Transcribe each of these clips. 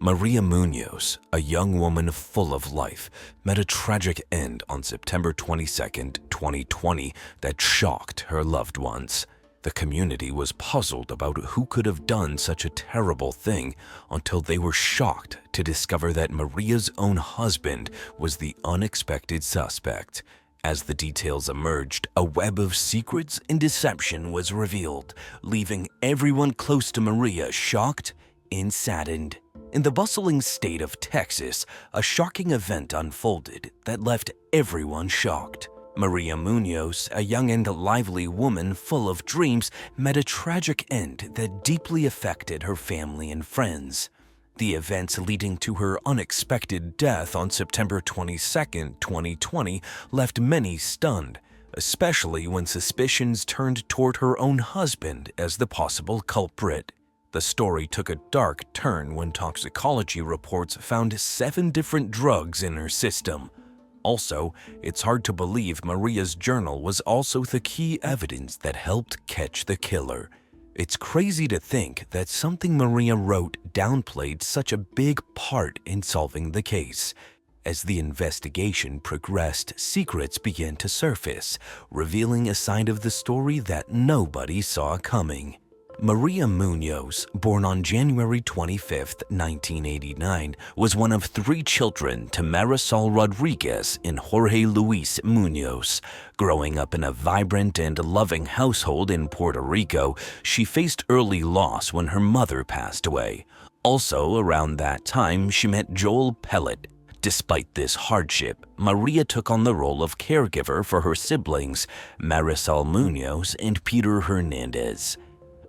Maria Munoz, a young woman full of life, met a tragic end on September 22, 2020 that shocked her loved ones. The community was puzzled about who could have done such a terrible thing until they were shocked to discover that Maria's own husband was the unexpected suspect. As the details emerged, a web of secrets and deception was revealed, leaving everyone close to Maria shocked and saddened. In the bustling state of Texas, a shocking event unfolded that left everyone shocked. Maria Munoz, a young and lively woman full of dreams, met a tragic end that deeply affected her family and friends. The events leading to her unexpected death on September 22, 2020, left many stunned, especially when suspicions turned toward her own husband as the possible culprit. The story took a dark turn when toxicology reports found 7 different drugs in her system. Also, it's hard to believe Maria's journal was also the key evidence that helped catch the killer. It's crazy to think that something Maria wrote downplayed such a big part in solving the case. As the investigation progressed, secrets began to surface, revealing a side of the story that nobody saw coming. Maria Munoz, born on January 25, 1989, was one of 3 children to Marisol Rodriguez and Jorge Luis Munoz. Growing up in a vibrant and loving household in Puerto Rico, she faced early loss when her mother passed away. Also, around that time, she met Joel Pellet. Despite this hardship, Maria took on the role of caregiver for her siblings, Marisol Munoz and Peter Hernandez.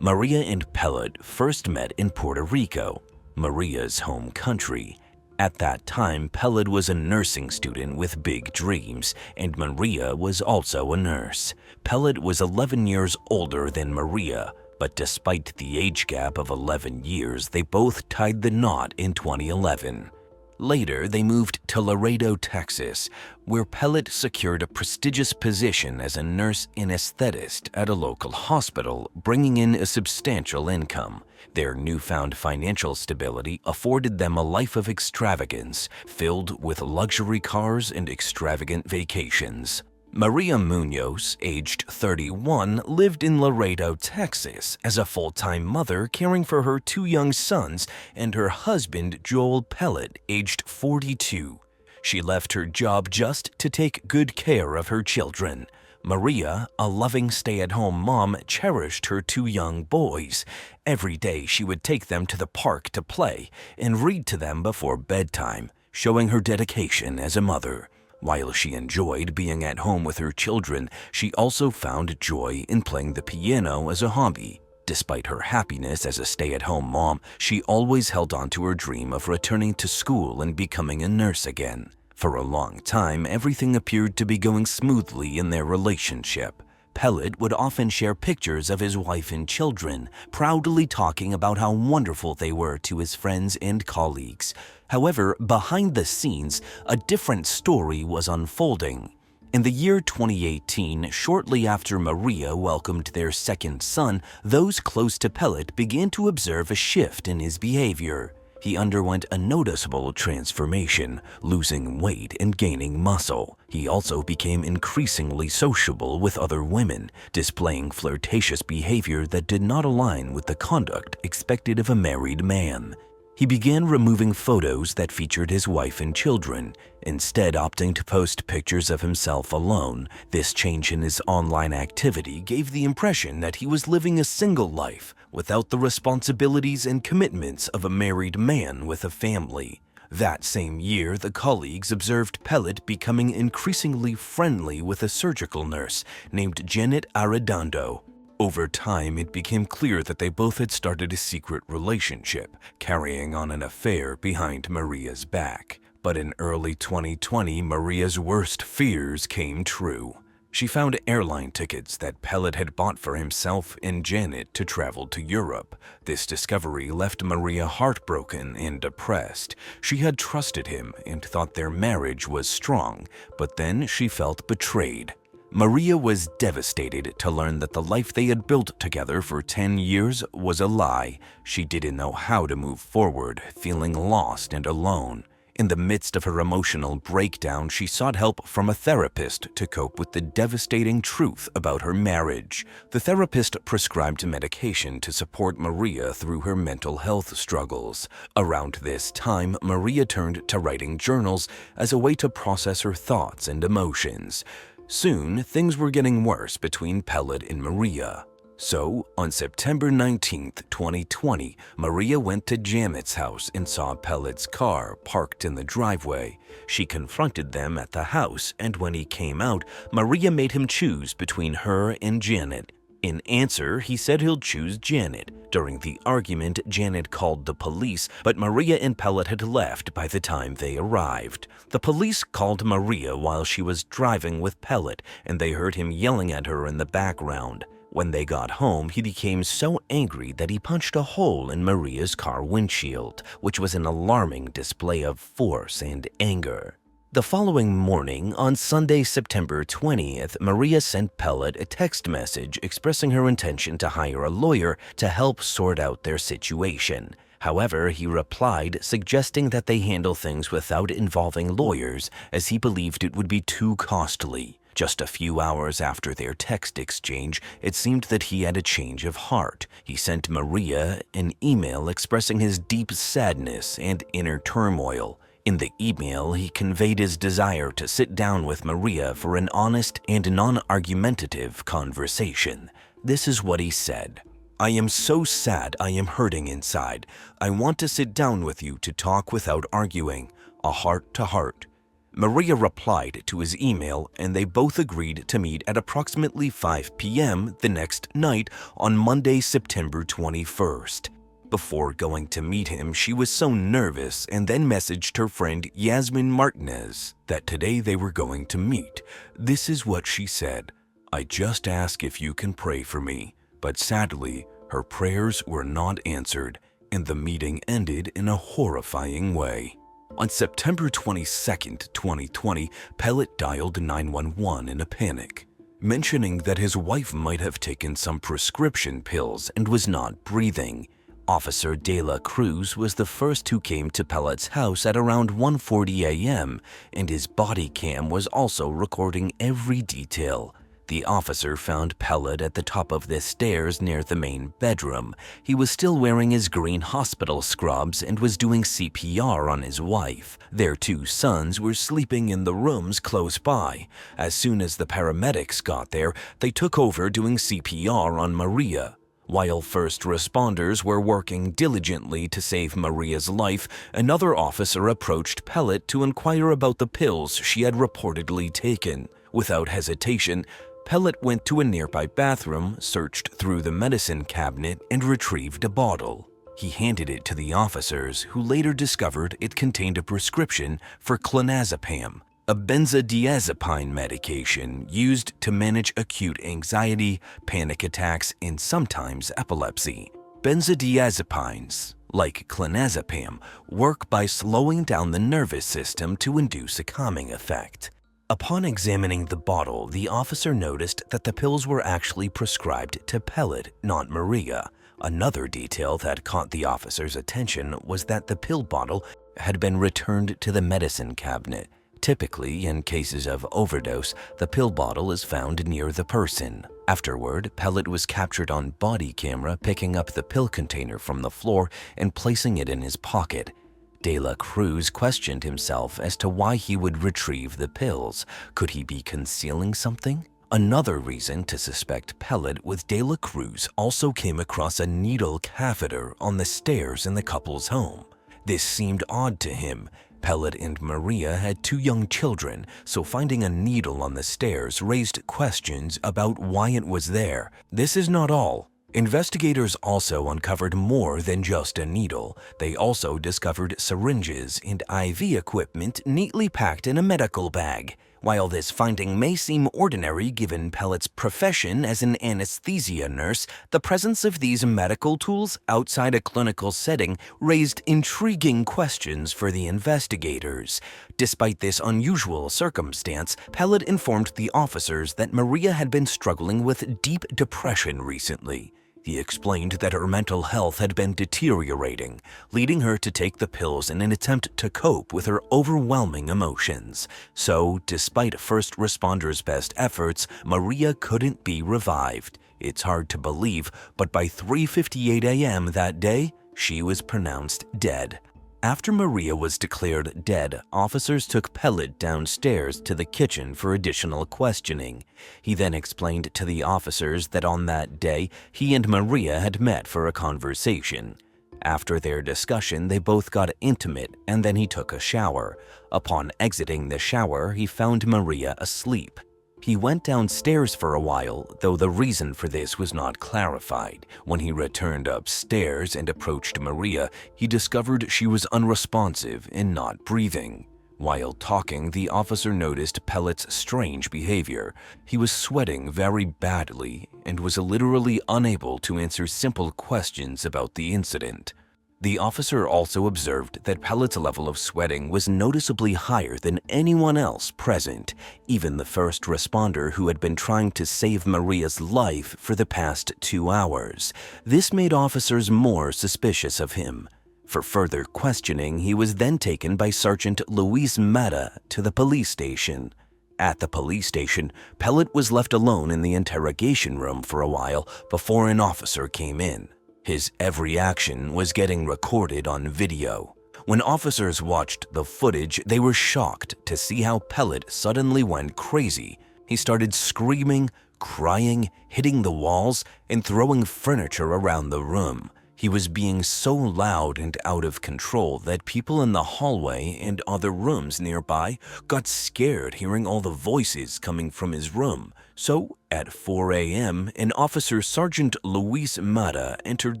Maria and Pellet first met in Puerto Rico, Maria's home country. At that time, Pellet was a nursing student with big dreams, and Maria was also a nurse. Pellet was 11 years older than Maria, but despite the age gap of 11 years, they both tied the knot in 2011. Later, they moved to Laredo, Texas, where Pellet secured a prestigious position as a nurse anesthetist at a local hospital, bringing in a substantial income. Their newfound financial stability afforded them a life of extravagance, filled with luxury cars and extravagant vacations. Maria Munoz, aged 31, lived in Laredo, Texas, as a full-time mother caring for her 2 young sons and her husband, Joel Pellet, aged 42. She left her job just to take good care of her children. Maria, a loving stay-at-home mom, cherished her 2 young boys. Every day she would take them to the park to play and read to them before bedtime, showing her dedication as a mother. While she enjoyed being at home with her children, she also found joy in playing the piano as a hobby. Despite her happiness as a stay-at-home mom, she always held on to her dream of returning to school and becoming a nurse again. For a long time, everything appeared to be going smoothly in their relationship. Pellet would often share pictures of his wife and children, proudly talking about how wonderful they were to his friends and colleagues. However, behind the scenes, a different story was unfolding. In the year 2018, shortly after Maria welcomed their second son, those close to Pellet began to observe a shift in his behavior. He underwent a noticeable transformation, losing weight and gaining muscle. He also became increasingly sociable with other women, displaying flirtatious behavior that did not align with the conduct expected of a married man. He began removing photos that featured his wife and children, instead opting to post pictures of himself alone. This change in his online activity gave the impression that he was living a single life without the responsibilities and commitments of a married man with a family. That same year, the colleagues observed Pellet becoming increasingly friendly with a surgical nurse named Janet Arredondo. Over time, it became clear that they both had started a secret relationship, carrying on an affair behind Maria's back. But in early 2020, Maria's worst fears came true. She found airline tickets that Pellet had bought for himself and Janet to travel to Europe. This discovery left Maria heartbroken and depressed. She had trusted him and thought their marriage was strong, but then she felt betrayed. Maria was devastated to learn that the life they had built together for 10 years was a lie. She didn't know how to move forward, feeling lost and alone. In the midst of her emotional breakdown, she sought help from a therapist to cope with the devastating truth about her marriage. The therapist prescribed medication to support Maria through her mental health struggles. Around this time, Maria turned to writing journals as a way to process her thoughts and emotions. Soon, things were getting worse between Pellet and Maria. So, on September 19, 2020, Maria went to Janet's house and saw Pellet's car parked in the driveway. She confronted them at the house, and when he came out, Maria made him choose between her and Janet. In answer, he said he'll choose Janet. During the argument, Janet called the police, but Maria and Pellet had left by the time they arrived. The police called Maria while she was driving with Pellet, and they heard him yelling at her in the background. When they got home, he became so angry that he punched a hole in Maria's car windshield, which was an alarming display of force and anger. The following morning, on Sunday, September 20th, Maria sent Pellet a text message expressing her intention to hire a lawyer to help sort out their situation. However, he replied suggesting that they handle things without involving lawyers, as he believed it would be too costly. Just a few hours after their text exchange, it seemed that he had a change of heart. He sent Maria an email expressing his deep sadness and inner turmoil. In the email, he conveyed his desire to sit down with Maria for an honest and non-argumentative conversation. This is what he said. "I am so sad I am hurting inside. I want to sit down with you to talk without arguing, a heart to heart." Maria replied to his email, and they both agreed to meet at approximately 5 p.m. the next night on Monday, September 21st. Before going to meet him, she was so nervous and then messaged her friend Yasmin Martinez that today they were going to meet. This is what she said: "I just ask if you can pray for me," but sadly, her prayers were not answered, and the meeting ended in a horrifying way. On September 22nd, 2020, Pellet dialed 911 in a panic, mentioning that his wife might have taken some prescription pills and was not breathing. Officer De La Cruz was the first who came to Pellet's house at around 1:40 a.m., and his body cam was also recording every detail. The officer found Pellet at the top of the stairs near the main bedroom. He was still wearing his green hospital scrubs and was doing CPR on his wife. Their 2 sons were sleeping in the rooms close by. As soon as the paramedics got there, they took over doing CPR on Maria. While first responders were working diligently to save Maria's life, another officer approached Pellet to inquire about the pills she had reportedly taken. Without hesitation, Pellet went to a nearby bathroom, searched through the medicine cabinet, and retrieved a bottle. He handed it to the officers, who later discovered it contained a prescription for clonazepam, a benzodiazepine medication used to manage acute anxiety, panic attacks, and sometimes epilepsy. Benzodiazepines, like clonazepam, work by slowing down the nervous system to induce a calming effect. Upon examining the bottle, the officer noticed that the pills were actually prescribed to Pellet, not Maria. Another detail that caught the officer's attention was that the pill bottle had been returned to the medicine cabinet. Typically, in cases of overdose, the pill bottle is found near the person. Afterward, Pellet was captured on body camera picking up the pill container from the floor and placing it in his pocket. De La Cruz questioned himself as to why he would retrieve the pills. Could he be concealing something? Another reason to suspect Pellet with De La Cruz also came across a needle catheter on the stairs in the couple's home. This seemed odd to him. Pellet and Maria had 2 young children, so finding a needle on the stairs raised questions about why it was there. This is not all. Investigators also uncovered more than just a needle. They also discovered syringes and IV equipment neatly packed in a medical bag. While this finding may seem ordinary given Pellet's profession as an anesthesia nurse, the presence of these medical tools outside a clinical setting raised intriguing questions for the investigators. Despite this unusual circumstance, Pellet informed the officers that Maria had been struggling with deep depression recently. He explained that her mental health had been deteriorating, leading her to take the pills in an attempt to cope with her overwhelming emotions. So, despite first responders' best efforts, Maria couldn't be revived. It's hard to believe, but by 3:58 a.m. that day, she was pronounced dead. After Maria was declared dead, officers took Pellet downstairs to the kitchen for additional questioning. He then explained to the officers that on that day, he and Maria had met for a conversation. After their discussion, they both got intimate and then he took a shower. Upon exiting the shower, he found Maria asleep. He went downstairs for a while, though the reason for this was not clarified. When he returned upstairs and approached Maria, he discovered she was unresponsive and not breathing. While talking, the officer noticed Pellet's strange behavior. He was sweating very badly and was literally unable to answer simple questions about the incident. The officer also observed that Pellet's level of sweating was noticeably higher than anyone else present, even the first responder who had been trying to save Maria's life for the past 2 hours. This made officers more suspicious of him. For further questioning, he was then taken by Sergeant Luis Mata to the police station. At the police station, Pellet was left alone in the interrogation room for a while before an officer came in. His every action was getting recorded on video. When officers watched the footage, they were shocked to see how Pellet suddenly went crazy. He started screaming, crying, hitting the walls, and throwing furniture around the room. He was being so loud and out of control that people in the hallway and other rooms nearby got scared hearing all the voices coming from his room. So, at 4 a.m., an officer, Sergeant Luis Mata, entered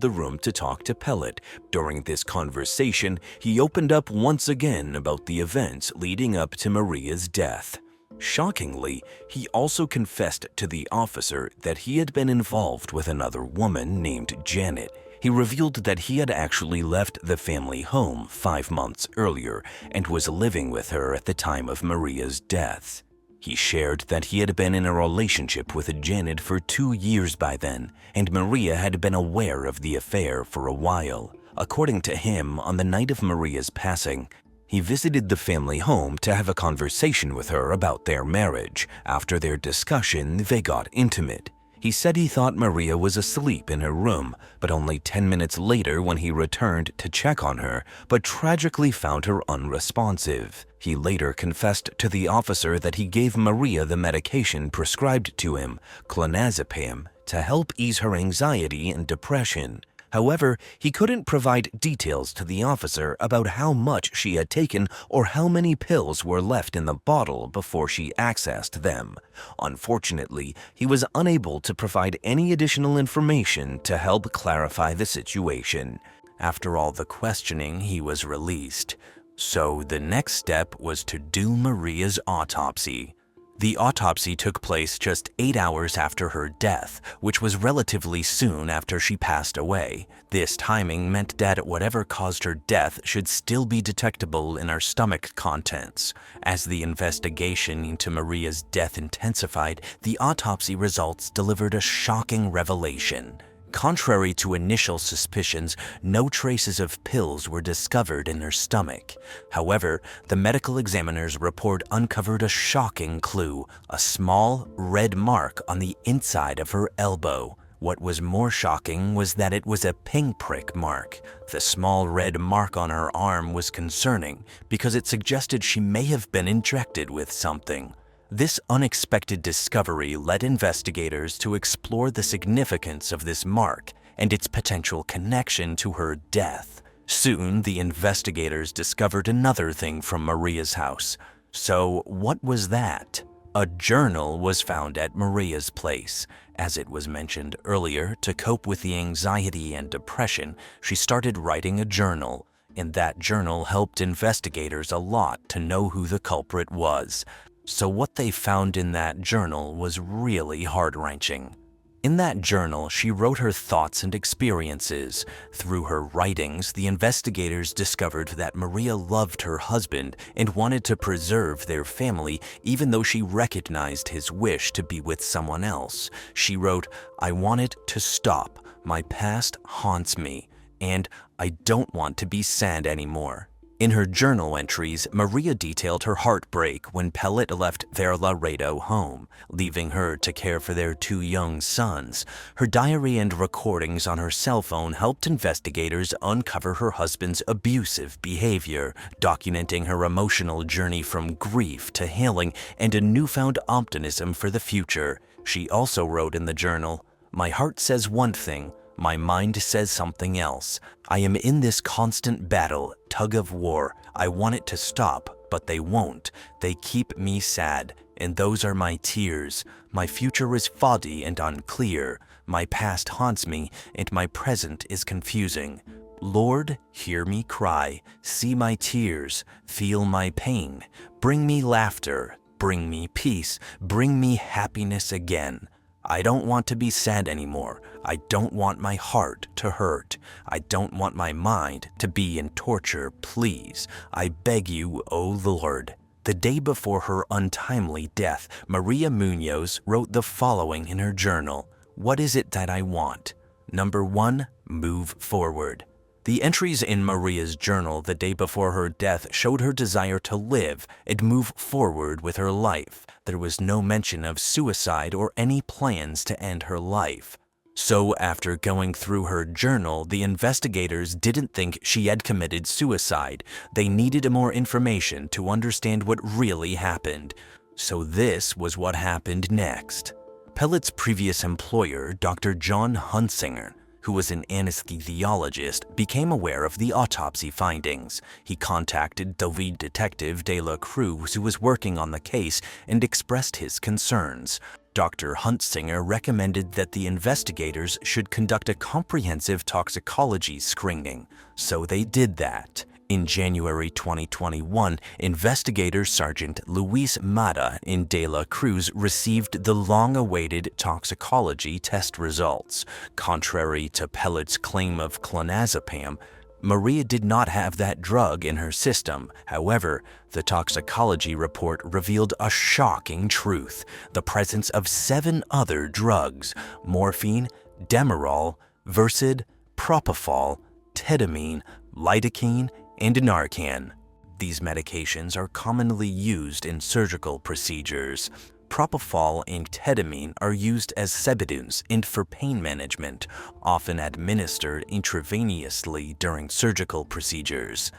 the room to talk to Pellet. During this conversation, he opened up once again about the events leading up to Maria's death. Shockingly, he also confessed to the officer that he had been involved with another woman named Janet. He revealed that he had actually left the family home 5 months earlier and was living with her at the time of Maria's death. He shared that he had been in a relationship with Janet for 2 years by then, and Maria had been aware of the affair for a while. According to him, on the night of Maria's passing, he visited the family home to have a conversation with her about their marriage. After their discussion, they got intimate. He said he thought Maria was asleep in her room, but only 10 minutes later when he returned to check on her, but tragically found her unresponsive. He later confessed to the officer that he gave Maria the medication prescribed to him, clonazepam, to help ease her anxiety and depression. However, he couldn't provide details to the officer about how much she had taken or how many pills were left in the bottle before she accessed them. Unfortunately, he was unable to provide any additional information to help clarify the situation. After all the questioning, he was released. So the next step was to do Maria's autopsy. The autopsy took place just 8 hours after her death, which was relatively soon after she passed away. This timing meant that whatever caused her death should still be detectable in her stomach contents. As the investigation into Maria's death intensified, the autopsy results delivered a shocking revelation. Contrary to initial suspicions, no traces of pills were discovered in her stomach. However, the medical examiner's report uncovered a shocking clue, a small, red mark on the inside of her elbow. What was more shocking was that it was a pinprick mark. The small red mark on her arm was concerning because it suggested she may have been injected with something. This unexpected discovery led investigators to explore the significance of this mark and its potential connection to her death. Soon, the investigators discovered another thing from Maria's house. So, what was that? A journal was found at Maria's place. As it was mentioned earlier, to cope with the anxiety and depression, she started writing a journal. And that journal helped investigators a lot to know who the culprit was. So what they found in that journal was really heart-wrenching. In that journal, she wrote her thoughts and experiences. Through her writings, the investigators discovered that Maria loved her husband and wanted to preserve their family, even though she recognized his wish to be with someone else. She wrote, "I want it to stop. My past haunts me, and I don't want to be sad anymore." In her journal entries, Maria detailed her heartbreak when Pellet left their Laredo home, leaving her to care for their 2 young sons. Her diary and recordings on her cell phone helped investigators uncover her husband's abusive behavior, documenting her emotional journey from grief to healing and a newfound optimism for the future. She also wrote in the journal, "My heart says one thing, my mind says something else. I am in this constant battle, tug of war. I want it to stop, but they won't. They keep me sad, and those are my tears. My future is foggy and unclear. My past haunts me, and my present is confusing. Lord, hear me cry. See my tears. Feel my pain. Bring me laughter. Bring me peace. Bring me happiness again. I don't want to be sad anymore. I don't want my heart to hurt. I don't want my mind to be in torture, please. I beg you, O Lord." The day before her untimely death, Maria Munoz wrote the following in her journal. "What is it that I want? Number 1, move forward." The entries in Maria's journal the day before her death showed her desire to live and move forward with her life. There was no mention of suicide or any plans to end her life. So after going through her journal, the investigators didn't think she had committed suicide. They needed more information to understand what really happened. So this was what happened next. Pellet's previous employer, Dr. John Hunsinger, who was an anesthesiologist, became aware of the autopsy findings. He contacted the lead detective De La Cruz, who was working on the case, and expressed his concerns. Dr. Hunsinger recommended that the investigators should conduct a comprehensive toxicology screening, so they did that. In January 2021, investigator Sergeant Luis Mata in De La Cruz received the long-awaited toxicology test results. Contrary to Pellet's claim of clonazepam, Maria did not have that drug in her system. However, the toxicology report revealed a shocking truth: the presence of 7 other drugs: morphine, Demerol, Versed, Propofol, Ketamine, Lidocaine, and Narcan. These medications are commonly used in surgical procedures. Propofol and ketamine are used as sedatives and for pain management, often administered intravenously during surgical procedures.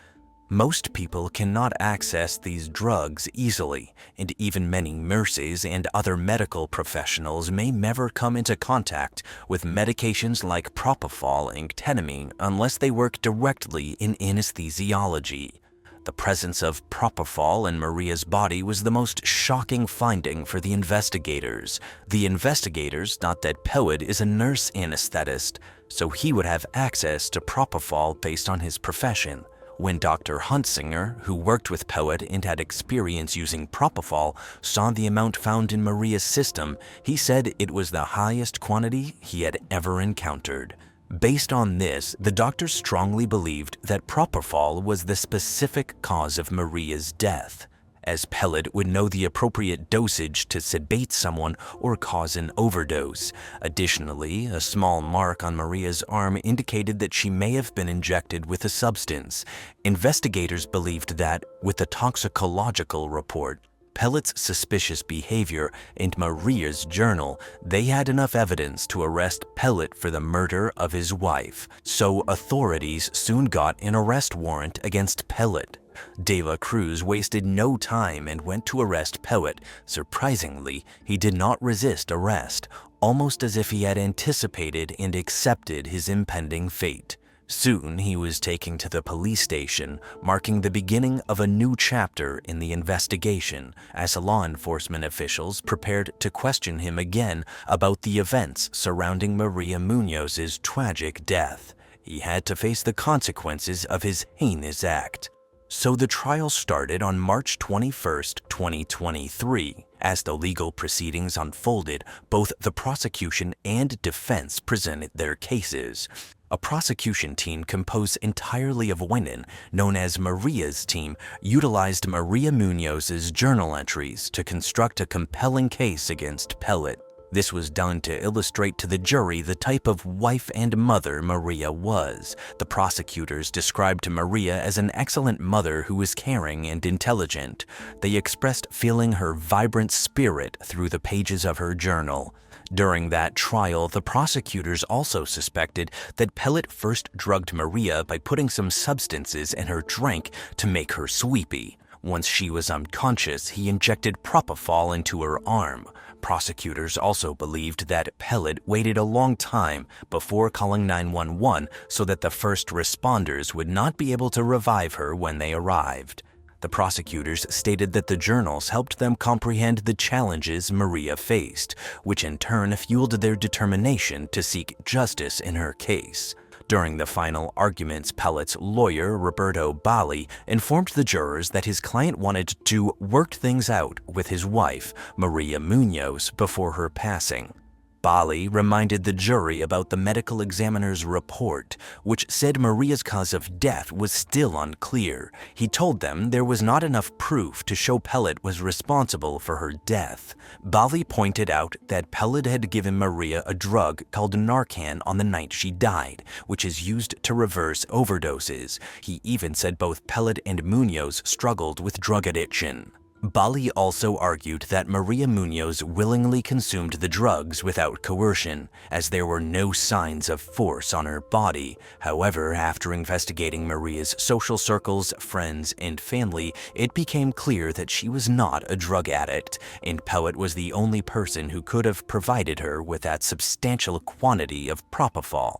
Most people cannot access these drugs easily, and even many nurses and other medical professionals may never come into contact with medications like propofol and ketamine unless they work directly in anesthesiology. The presence of propofol in Maria's body was the most shocking finding for the investigators. The investigators thought that Pellet is a nurse anesthetist, so he would have access to propofol based on his profession. When Dr. Hunsinger, who worked with Pellet and had experience using propofol, saw the amount found in Maria's system, he said it was the highest quantity he had ever encountered. Based on this, the doctor strongly believed that propofol was the specific cause of Maria's death, as Pellet would know the appropriate dosage to sedate someone or cause an overdose. Additionally, a small mark on Maria's arm indicated that she may have been injected with a substance. Investigators believed that, with the toxicological report, Pellet's suspicious behavior, and Maria's journal, they had enough evidence to arrest Pellet for the murder of his wife. So authorities soon got an arrest warrant against Pellet. De La Cruz wasted no time and went to arrest Pellet. Surprisingly, he did not resist arrest, almost as if he had anticipated and accepted his impending fate. Soon he was taken to the police station, marking the beginning of a new chapter in the investigation, as law enforcement officials prepared to question him again about the events surrounding Maria Munoz's tragic death. He had to face the consequences of his heinous act. So the trial started on March 21, 2023. As the legal proceedings unfolded, both the prosecution and defense presented their cases. A prosecution team composed entirely of women, known as Maria's team, utilized Maria Munoz's journal entries to construct a compelling case against Pellet. This was done to illustrate to the jury the type of wife and mother Maria was. The prosecutors described Maria as an excellent mother who was caring and intelligent. They expressed feeling her vibrant spirit through the pages of her journal. During that trial, the prosecutors also suspected that Pellet first drugged Maria by putting some substances in her drink to make her sleepy. Once she was unconscious, he injected propofol into her arm. Prosecutors also believed that Pellet waited a long time before calling 911 so that the first responders would not be able to revive her when they arrived. The prosecutors stated that the journals helped them comprehend the challenges Maria faced, which in turn fueled their determination to seek justice in her case. During the final arguments, Pellet's lawyer, Roberto Bali, informed the jurors that his client wanted to work things out with his wife, Maria Munoz, before her passing. Bali reminded the jury about the medical examiner's report, which said Maria's cause of death was still unclear. He told them there was not enough proof to show Pellet was responsible for her death. Bali pointed out that Pellet had given Maria a drug called Narcan on the night she died, which is used to reverse overdoses. He even said both Pellet and Munoz struggled with drug addiction. Bali also argued that Maria Munoz willingly consumed the drugs without coercion, as there were no signs of force on her body. However, after investigating Maria's social circles, friends, and family, it became clear that she was not a drug addict, and Pellet was the only person who could have provided her with that substantial quantity of propofol.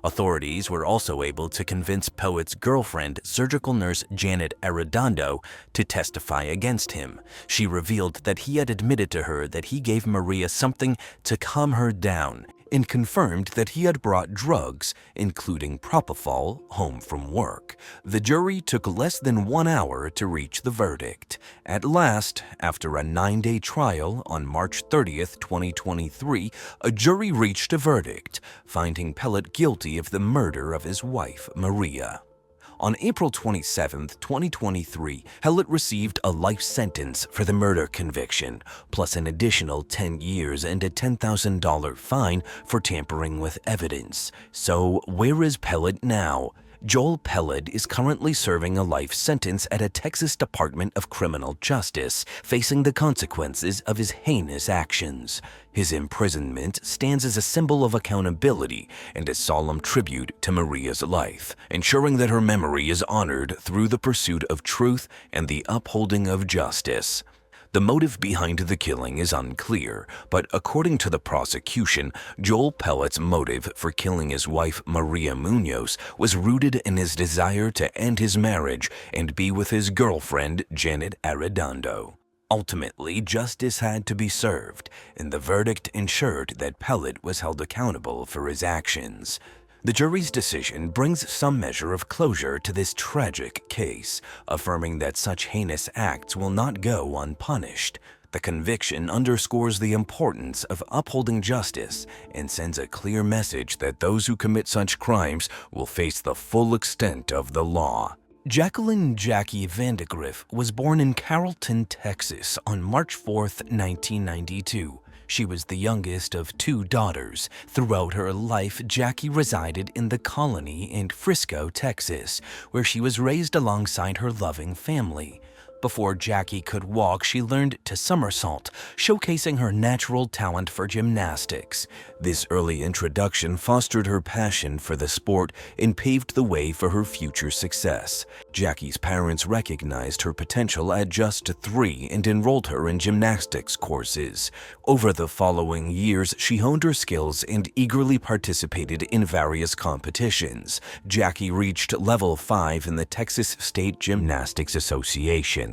Authorities were also able to convince Pellet's girlfriend, surgical nurse Janet Arredondo, to testify against him. She revealed that he had admitted to her that he gave Maria something to calm her down and confirmed that he had brought drugs, including propofol, home from work. The jury took less than 1 hour to reach the verdict. At last, after a 9-day trial on March 30th, 2023, a jury reached a verdict, finding Pellet guilty of the murder of his wife, Maria. On April 27, 2023, Pellet received a life sentence for the murder conviction, plus an additional 10 years and a $10,000 fine for tampering with evidence. So, where is Pellet now? Joel Pellet is currently serving a life sentence at a Texas Department of Criminal Justice, facing the consequences of his heinous actions. His imprisonment stands as a symbol of accountability and a solemn tribute to Maria's life, ensuring that her memory is honored through the pursuit of truth and the upholding of justice. The motive behind the killing is unclear, but according to the prosecution, Joel Pellet's motive for killing his wife Maria Munoz was rooted in his desire to end his marriage and be with his girlfriend Janet Arredondo. Ultimately, justice had to be served, and the verdict ensured that Pellet was held accountable for his actions. The jury's decision brings some measure of closure to this tragic case, affirming that such heinous acts will not go unpunished. The conviction underscores the importance of upholding justice and sends a clear message that those who commit such crimes will face the full extent of the law. Jacqueline Jackie Vandergriff was born in Carrollton, Texas on March 4, 1992. She was the youngest of 2 daughters. Throughout her life, Jackie resided in the Colony in Frisco, Texas, where she was raised alongside her loving family. Before Jackie could walk, she learned to somersault, showcasing her natural talent for gymnastics. This early introduction fostered her passion for the sport and paved the way for her future success. Jackie's parents recognized her potential at just 3 and enrolled her in gymnastics courses. Over the following years, she honed her skills and eagerly participated in various competitions. Jackie reached level 5 in the Texas State Gymnastics Association.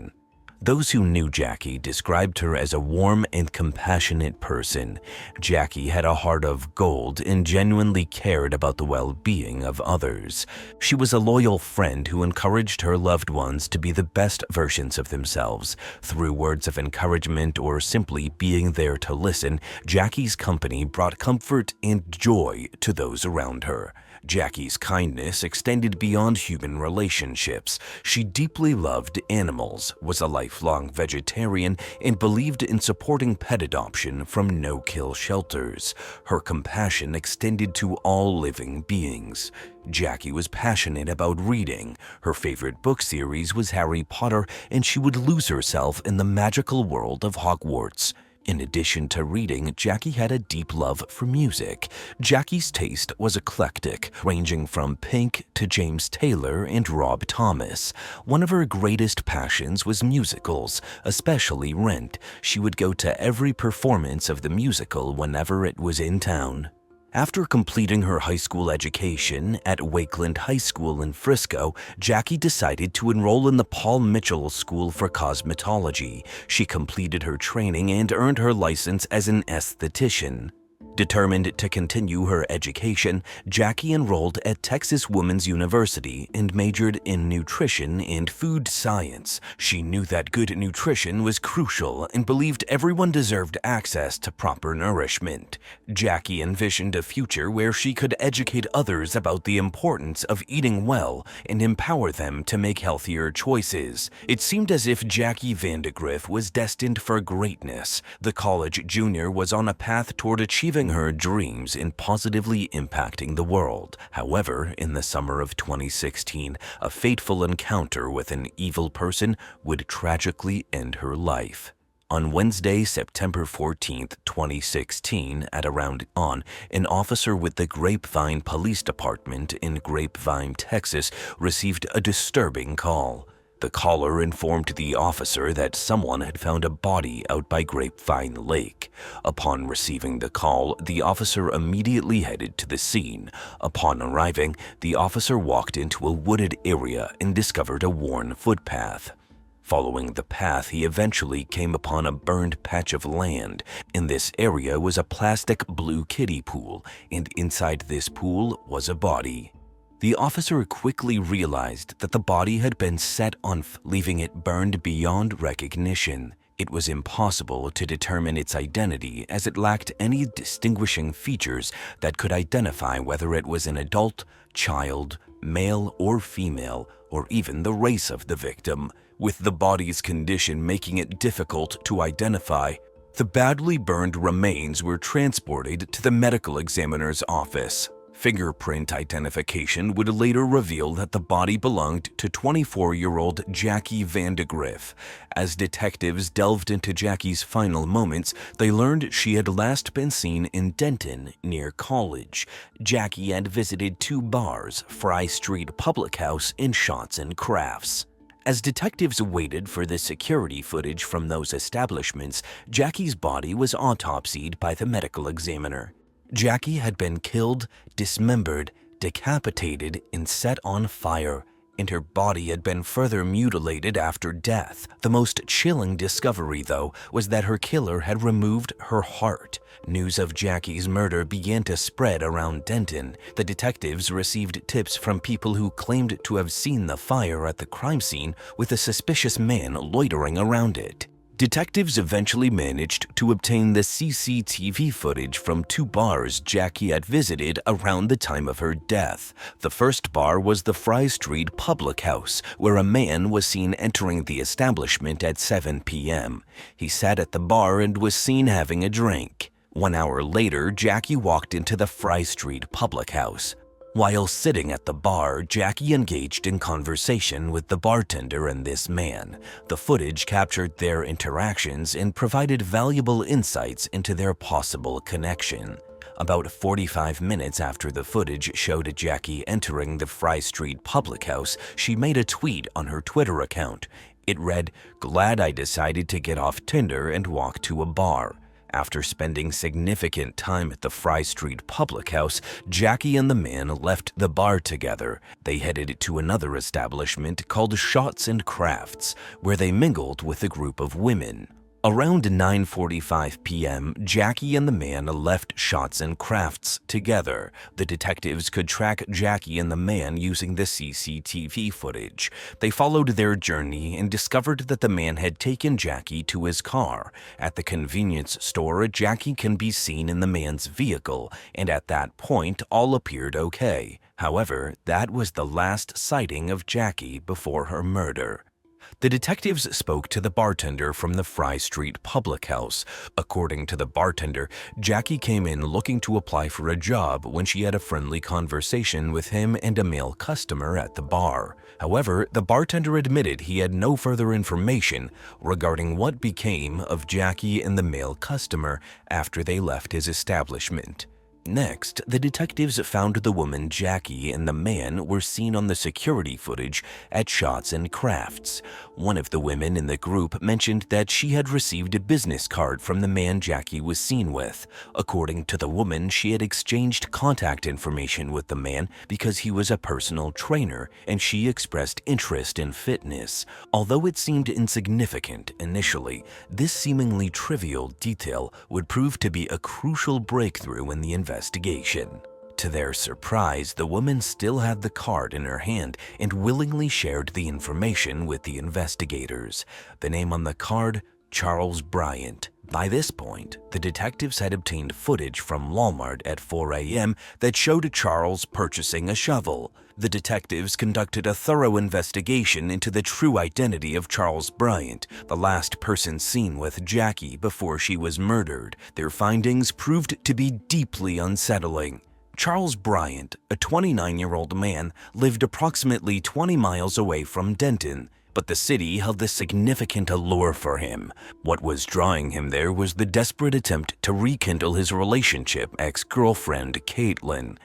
Those who knew Jackie described her as a warm and compassionate person. Jackie had a heart of gold and genuinely cared about the well-being of others. She was a loyal friend who encouraged her loved ones to be the best versions of themselves. Through words of encouragement or simply being there to listen, Jackie's company brought comfort and joy to those around her. Jackie's kindness extended beyond human relationships. She deeply loved animals, was a lifelong vegetarian, and believed in supporting pet adoption from no-kill shelters. Her compassion extended to all living beings. Jackie was passionate about reading. Her favorite book series was Harry Potter, and she would lose herself in the magical world of Hogwarts. In addition to reading, Jackie had a deep love for music. Jackie's taste was eclectic, ranging from Pink to James Taylor and Rob Thomas. One of her greatest passions was musicals, especially Rent. She would go to every performance of the musical whenever it was in town. After completing her high school education at Wakeland High School in Frisco, Jackie decided to enroll in the Paul Mitchell School for Cosmetology. She completed her training and earned her license as an esthetician. Determined to continue her education, Jackie enrolled at Texas Women's University and majored in nutrition and food science. She knew that good nutrition was crucial and believed everyone deserved access to proper nourishment. Jackie envisioned a future where she could educate others about the importance of eating well and empower them to make healthier choices. It seemed as if Jackie Vandergriff was destined for greatness. The college junior was on a path toward achieving her dreams and positively impacting the world. However, in the summer of 2016, a fateful encounter with an evil person would tragically end her life. On Wednesday, September 14, 2016, at around on, an officer with the Grapevine Police Department in Grapevine, Texas, received a disturbing call. The caller informed the officer that someone had found a body out by Grapevine Lake. Upon receiving the call, the officer immediately headed to the scene. Upon arriving, the officer walked into a wooded area and discovered a worn footpath. Following the path, he eventually came upon a burned patch of land. In this area was a plastic blue kiddie pool, and inside this pool was a body. The officer quickly realized that the body had been set on fire, leaving it burned beyond recognition. It was impossible to determine its identity as it lacked any distinguishing features that could identify whether it was an adult, child, male or female, or even the race of the victim, with the body's condition making it difficult to identify. The badly burned remains were transported to the medical examiner's office. Fingerprint identification would later reveal that the body belonged to 24-year-old Jackie Vandergriff. As detectives delved into Jackie's final moments, they learned she had last been seen in Denton, near College. Jackie had visited two bars, Fry Street Public House and Shots and Crafts. As detectives waited for the security footage from those establishments, Jackie's body was autopsied by the medical examiner. Jackie had been killed, dismembered, decapitated, and set on fire, and her body had been further mutilated after death. The most chilling discovery, though, was that her killer had removed her heart. News of Jackie's murder began to spread around Denton. The detectives received tips from people who claimed to have seen the fire at the crime scene with a suspicious man loitering around it. Detectives eventually managed to obtain the CCTV footage from two bars Jackie had visited around the time of her death. The first bar was the Fry Street Public House, where a man was seen entering the establishment at 7 p.m. He sat at the bar and was seen having a drink. 1 hour later, Jackie walked into the Fry Street Public House. While sitting at the bar, Jackie engaged in conversation with the bartender and this man. The footage captured their interactions and provided valuable insights into their possible connection. About 45 minutes after the footage showed Jackie entering the Fry Street Public House, she made a tweet on her Twitter account. It read, "Glad I decided to get off Tinder and walk to a bar." After spending significant time at the Fry Street public house, Jackie and the man left the bar together. They headed to another establishment called Shots and Crafts, where they mingled with a group of women. Around 9:45 p.m., Jackie and the man left Shots and Crafts together. The detectives could track Jackie and the man using the CCTV footage. They followed their journey and discovered that the man had taken Jackie to his car. At the convenience store, Jackie can be seen in the man's vehicle, and at that point, all appeared okay. However, that was the last sighting of Jackie before her murder. The detectives spoke to the bartender from the Fry Street public house. According to the bartender, Jackie came in looking to apply for a job when she had a friendly conversation with him and a male customer at the bar. However, the bartender admitted he had no further information regarding what became of Jackie and the male customer after they left his establishment. Next, the detectives found the woman Jackie and the man were seen on the security footage at Shots and Crafts. One of the women in the group mentioned that she had received a business card from the man Jackie was seen with. According to the woman, she had exchanged contact information with the man because he was a personal trainer and she expressed interest in fitness. Although it seemed insignificant initially, this seemingly trivial detail would prove to be a crucial breakthrough in the investigation. To their surprise, the woman still had the card in her hand and willingly shared the information with the investigators. The name on the card, Charles Bryant. By this point, the detectives had obtained footage from Walmart at 4 a.m. that showed Charles purchasing a shovel. The detectives conducted a thorough investigation into the true identity of Charles Bryant, the last person seen with Jackie before she was murdered. Their findings proved to be deeply unsettling. Charles Bryant, a 29-year-old man, lived approximately 20 miles away from Denton, but the city held a significant allure for him. What was drawing him there was the desperate attempt to rekindle his relationship ex-girlfriend Caitlin.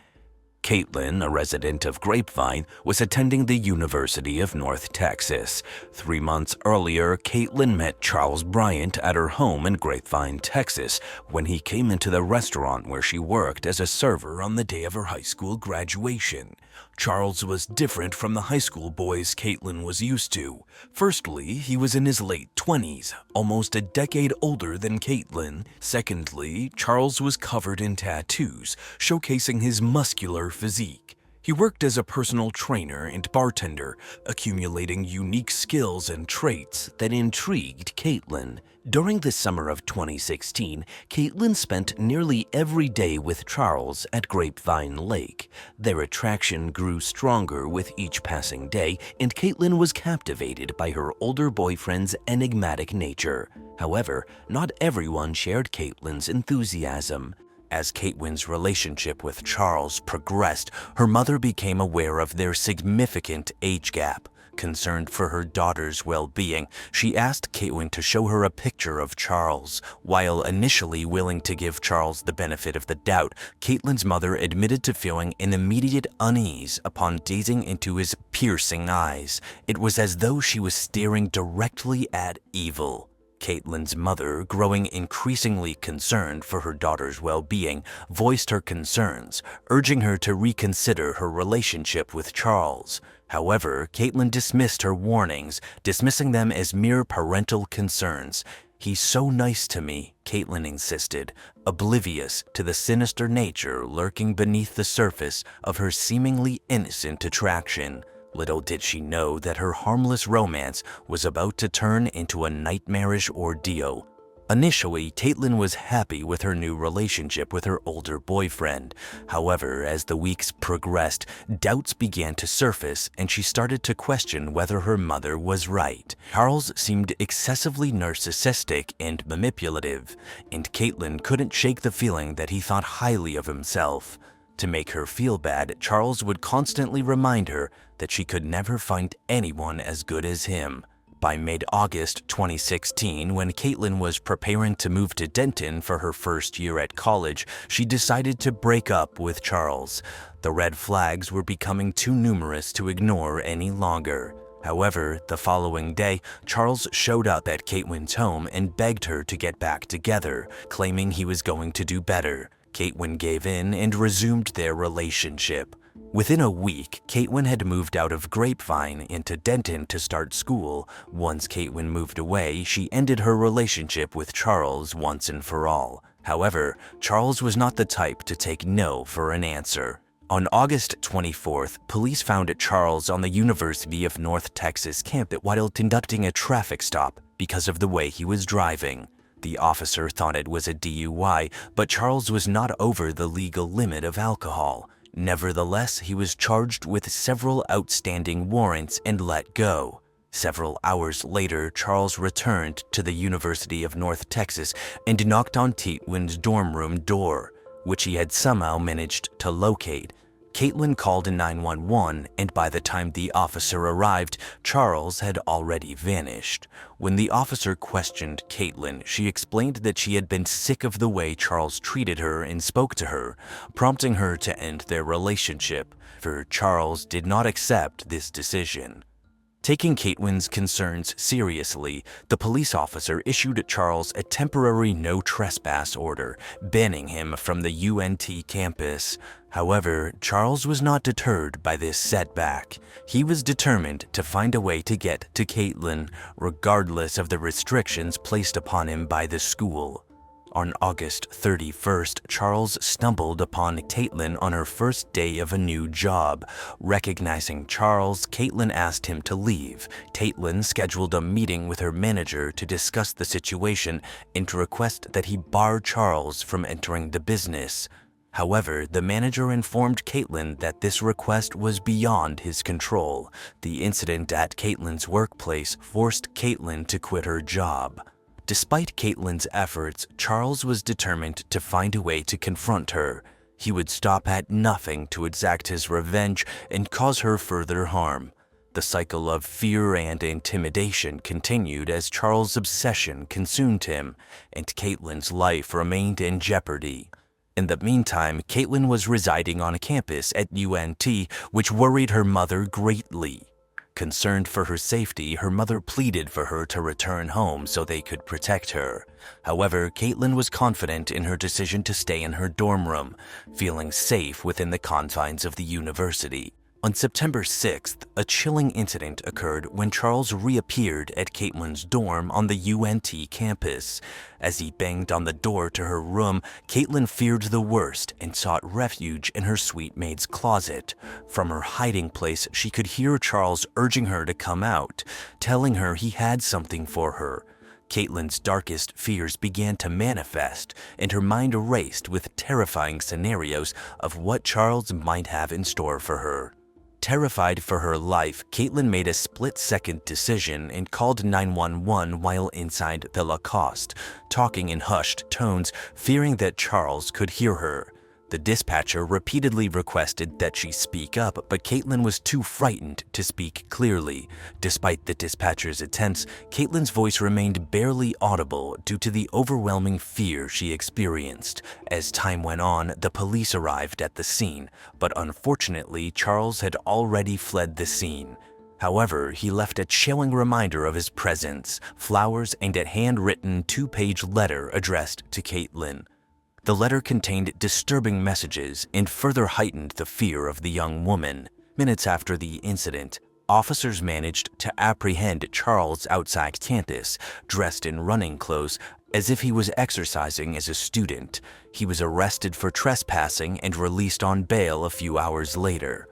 Caitlin, a resident of Grapevine, was attending the University of North Texas. 3 months earlier, Caitlin met Charles Bryant at her home in Grapevine, Texas, when he came into the restaurant where she worked as a server on the day of her high school graduation. Charles was different from the high school boys Caitlin was used to. Firstly, he was in his late 20s, almost a decade older than Caitlin. Secondly, Charles was covered in tattoos, showcasing his muscular physique. He worked as a personal trainer and bartender, accumulating unique skills and traits that intrigued Caitlin. During the summer of 2016, Caitlin spent nearly every day with Charles at Grapevine Lake. Their attraction grew stronger with each passing day, and Caitlin was captivated by her older boyfriend's enigmatic nature. However, not everyone shared Caitlin's enthusiasm. As Caitlin's relationship with Charles progressed, her mother became aware of their significant age gap. Concerned for her daughter's well-being, she asked Caitlin to show her a picture of Charles. While initially willing to give Charles the benefit of the doubt, Caitlin's mother admitted to feeling an immediate unease upon gazing into his piercing eyes. It was as though she was staring directly at evil. Caitlin's mother, growing increasingly concerned for her daughter's well-being, voiced her concerns, urging her to reconsider her relationship with Charles. However, Caitlin dismissed her warnings, dismissing them as mere parental concerns. "He's so nice to me," Caitlin insisted, oblivious to the sinister nature lurking beneath the surface of her seemingly innocent attraction. Little did she know that her harmless romance was about to turn into a nightmarish ordeal. Initially, Caitlin was happy with her new relationship with her older boyfriend. However, as the weeks progressed, doubts began to surface and she started to question whether her mother was right. Charles seemed excessively narcissistic and manipulative, and Caitlin couldn't shake the feeling that he thought highly of himself. To make her feel bad, Charles would constantly remind her that she could never find anyone as good as him. By mid-August 2016, when Caitlin was preparing to move to Denton for her first year at college, she decided to break up with Charles. The red flags were becoming too numerous to ignore any longer. However, the following day, Charles showed up at Caitlin's home and begged her to get back together, claiming he was going to do better. Caitlin gave in and resumed their relationship. Within a week, Caitlin had moved out of Grapevine into Denton to start school. Once Caitlin moved away, she ended her relationship with Charles once and for all. However, Charles was not the type to take no for an answer. On August 24th, police found Charles on the University of North Texas campus while conducting a traffic stop because of the way he was driving. The officer thought it was a DUI, but Charles was not over the legal limit of alcohol. Nevertheless, he was charged with several outstanding warrants and let go. Several hours later, Charles returned to the University of North Texas and knocked on Caitlin's dorm room door, which he had somehow managed to locate. Caitlin called 911, and by the time the officer arrived, Charles had already vanished. When the officer questioned Caitlin, she explained that she had been sick of the way Charles treated her and spoke to her, prompting her to end their relationship. For Charles did not accept this decision. Taking Caitlin's concerns seriously, the police officer issued Charles a temporary no trespass order, banning him from the UNT campus. However, Charles was not deterred by this setback. He was determined to find a way to get to Caitlin, regardless of the restrictions placed upon him by the school. On August 31st, Charles stumbled upon Caitlin on her first day of a new job. Recognizing Charles, Caitlin asked him to leave. Caitlin scheduled a meeting with her manager to discuss the situation and to request that he bar Charles from entering the business. However, the manager informed Caitlin that this request was beyond his control. The incident at Caitlin's workplace forced Caitlin to quit her job. Despite Caitlin's efforts, Charles was determined to find a way to confront her. He would stop at nothing to exact his revenge and cause her further harm. The cycle of fear and intimidation continued as Charles' obsession consumed him, and Caitlin's life remained in jeopardy. In the meantime, Caitlin was residing on campus at UNT, which worried her mother greatly. Concerned for her safety, her mother pleaded for her to return home so they could protect her. However, Caitlin was confident in her decision to stay in her dorm room, feeling safe within the confines of the university. On September 6th, a chilling incident occurred when Charles reappeared at Caitlin's dorm on the UNT campus. As he banged on the door to her room, Caitlin feared the worst and sought refuge in her suite mate's closet. From her hiding place, she could hear Charles urging her to come out, telling her he had something for her. Caitlin's darkest fears began to manifest, and her mind raced with terrifying scenarios of what Charles might have in store for her. Terrified for her life, Caitlin made a split-second decision and called 911 while inside the Lacoste, talking in hushed tones, fearing that Charles could hear her. The dispatcher repeatedly requested that she speak up, but Caitlin was too frightened to speak clearly. Despite the dispatcher's attempts, Caitlin's voice remained barely audible due to the overwhelming fear she experienced. As time went on, the police arrived at the scene, but unfortunately, Charles had already fled the scene. However, he left a chilling reminder of his presence, flowers, and a handwritten 2-page letter addressed to Caitlin. The letter contained disturbing messages and further heightened the fear of the young woman. Minutes after the incident, officers managed to apprehend Charles outside campus, dressed in running clothes, as if he was exercising as a student. He was arrested for trespassing and released on bail a few hours later.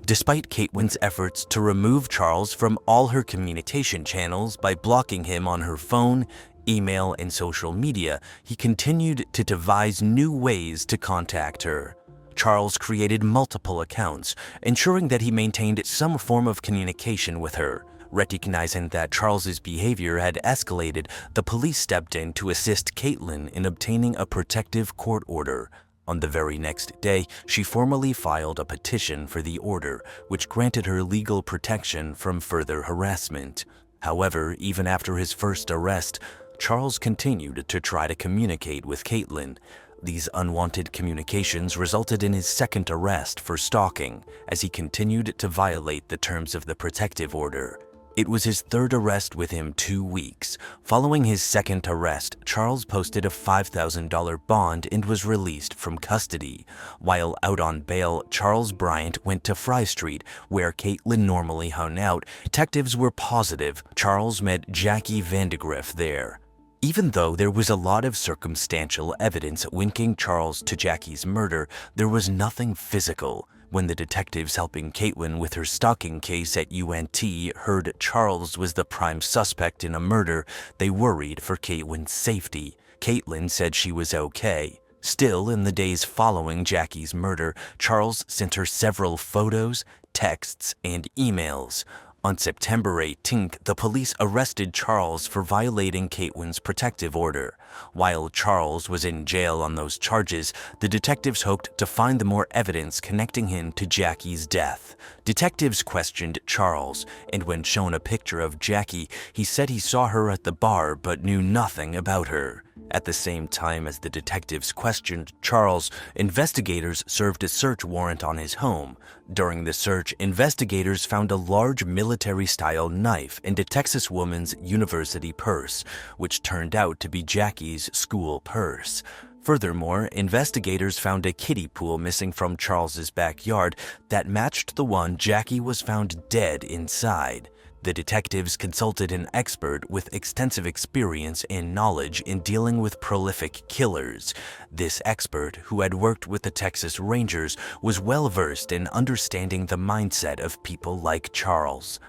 Despite Caitlin's efforts to remove Charles from all her communication channels by blocking him on her phone, email, and social media, he continued to devise new ways to contact her. Charles created multiple accounts, ensuring that he maintained some form of communication with her. Recognizing that Charles's behavior had escalated, the police stepped in to assist Caitlin in obtaining a protective court order. On the very next day, she formally filed a petition for the order, which granted her legal protection from further harassment. However, even after his first arrest, Charles continued to try to communicate with Caitlin. These unwanted communications resulted in his second arrest for stalking, as he continued to violate the terms of the protective order. It was his third arrest within 2 weeks. Following his second arrest, Charles posted a $5,000 bond and was released from custody. While out on bail, Charles Bryant went to Fry Street, where Caitlin normally hung out. Detectives were positive Charles met Jackie Vandergriff there. Even though there was a lot of circumstantial evidence linking Charles to Jackie's murder, there was nothing physical. When the detectives helping Caitlin with her stalking case at UNT heard Charles was the prime suspect in a murder, they worried for Caitlin's safety. Caitlin said she was okay. Still, in the days following Jackie's murder, Charles sent her several photos, texts, and emails. On September 18th, the police arrested Charles for violating Caitlin's protective order. While Charles was in jail on those charges, the detectives hoped to find more evidence connecting him to Jackie's death. Detectives questioned Charles, and when shown a picture of Jackie, he said he saw her at the bar but knew nothing about her. At the same time as the detectives questioned Charles, investigators served a search warrant on his home. During the search, investigators found a large military-style knife in a Texas woman's university purse, which turned out to be Jackie's school purse. Furthermore, investigators found a kiddie pool missing from Charles's backyard that matched the one Jackie was found dead inside. The detectives consulted an expert with extensive experience and knowledge in dealing with prolific killers. This expert, who had worked with the Texas Rangers, was well-versed in understanding the mindset of people like Charles.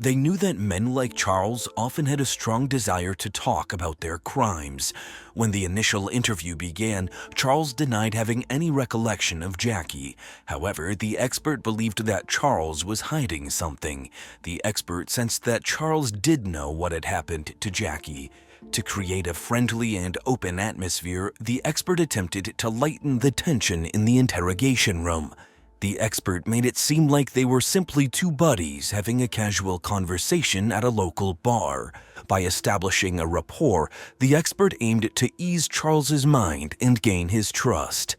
They knew that men like Charles often had a strong desire to talk about their crimes. When the initial interview began, Charles denied having any recollection of Jackie. However, the expert believed that Charles was hiding something. The expert sensed that Charles did know what had happened to Jackie. To create a friendly and open atmosphere, the expert attempted to lighten the tension in the interrogation room. The expert made it seem like they were simply two buddies having a casual conversation at a local bar. By establishing a rapport, the expert aimed to ease Charles's mind and gain his trust.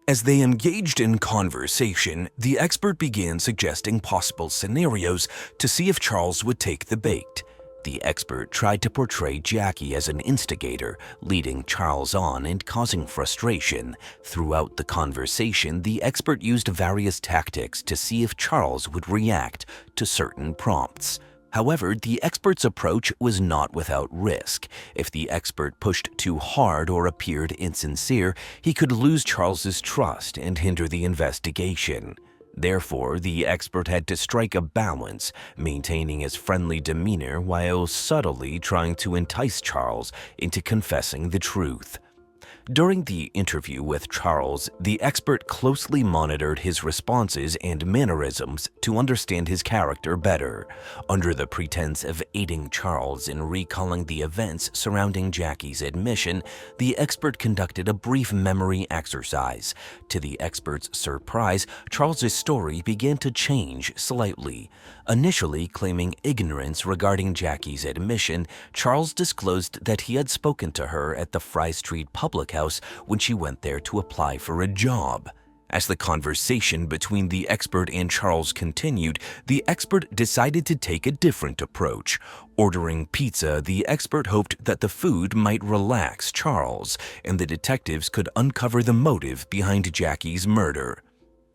As they engaged in conversation, the expert began suggesting possible scenarios to see if Charles would take the bait. The expert tried to portray Jackie as an instigator, leading Charles on and causing frustration. Throughout the conversation, the expert used various tactics to see if Charles would react to certain prompts. However, the expert's approach was not without risk. If the expert pushed too hard or appeared insincere, he could lose Charles's trust and hinder the investigation. Therefore, the expert had to strike a balance, maintaining his friendly demeanor while subtly trying to entice Charles into confessing the truth. During the interview with Charles, the expert closely monitored his responses and mannerisms to understand his character better. Under the pretense of aiding Charles in recalling the events surrounding Jackie's admission, the expert conducted a brief memory exercise. To the expert's surprise, Charles's story began to change slightly. Initially claiming ignorance regarding Jackie's admission, Charles disclosed that he had spoken to her at the Fry Street public house when she went there to apply for a job. As the conversation between the expert and Charles continued, the expert decided to take a different approach. Ordering pizza, the expert hoped that the food might relax Charles, and the detectives could uncover the motive behind Jackie's murder.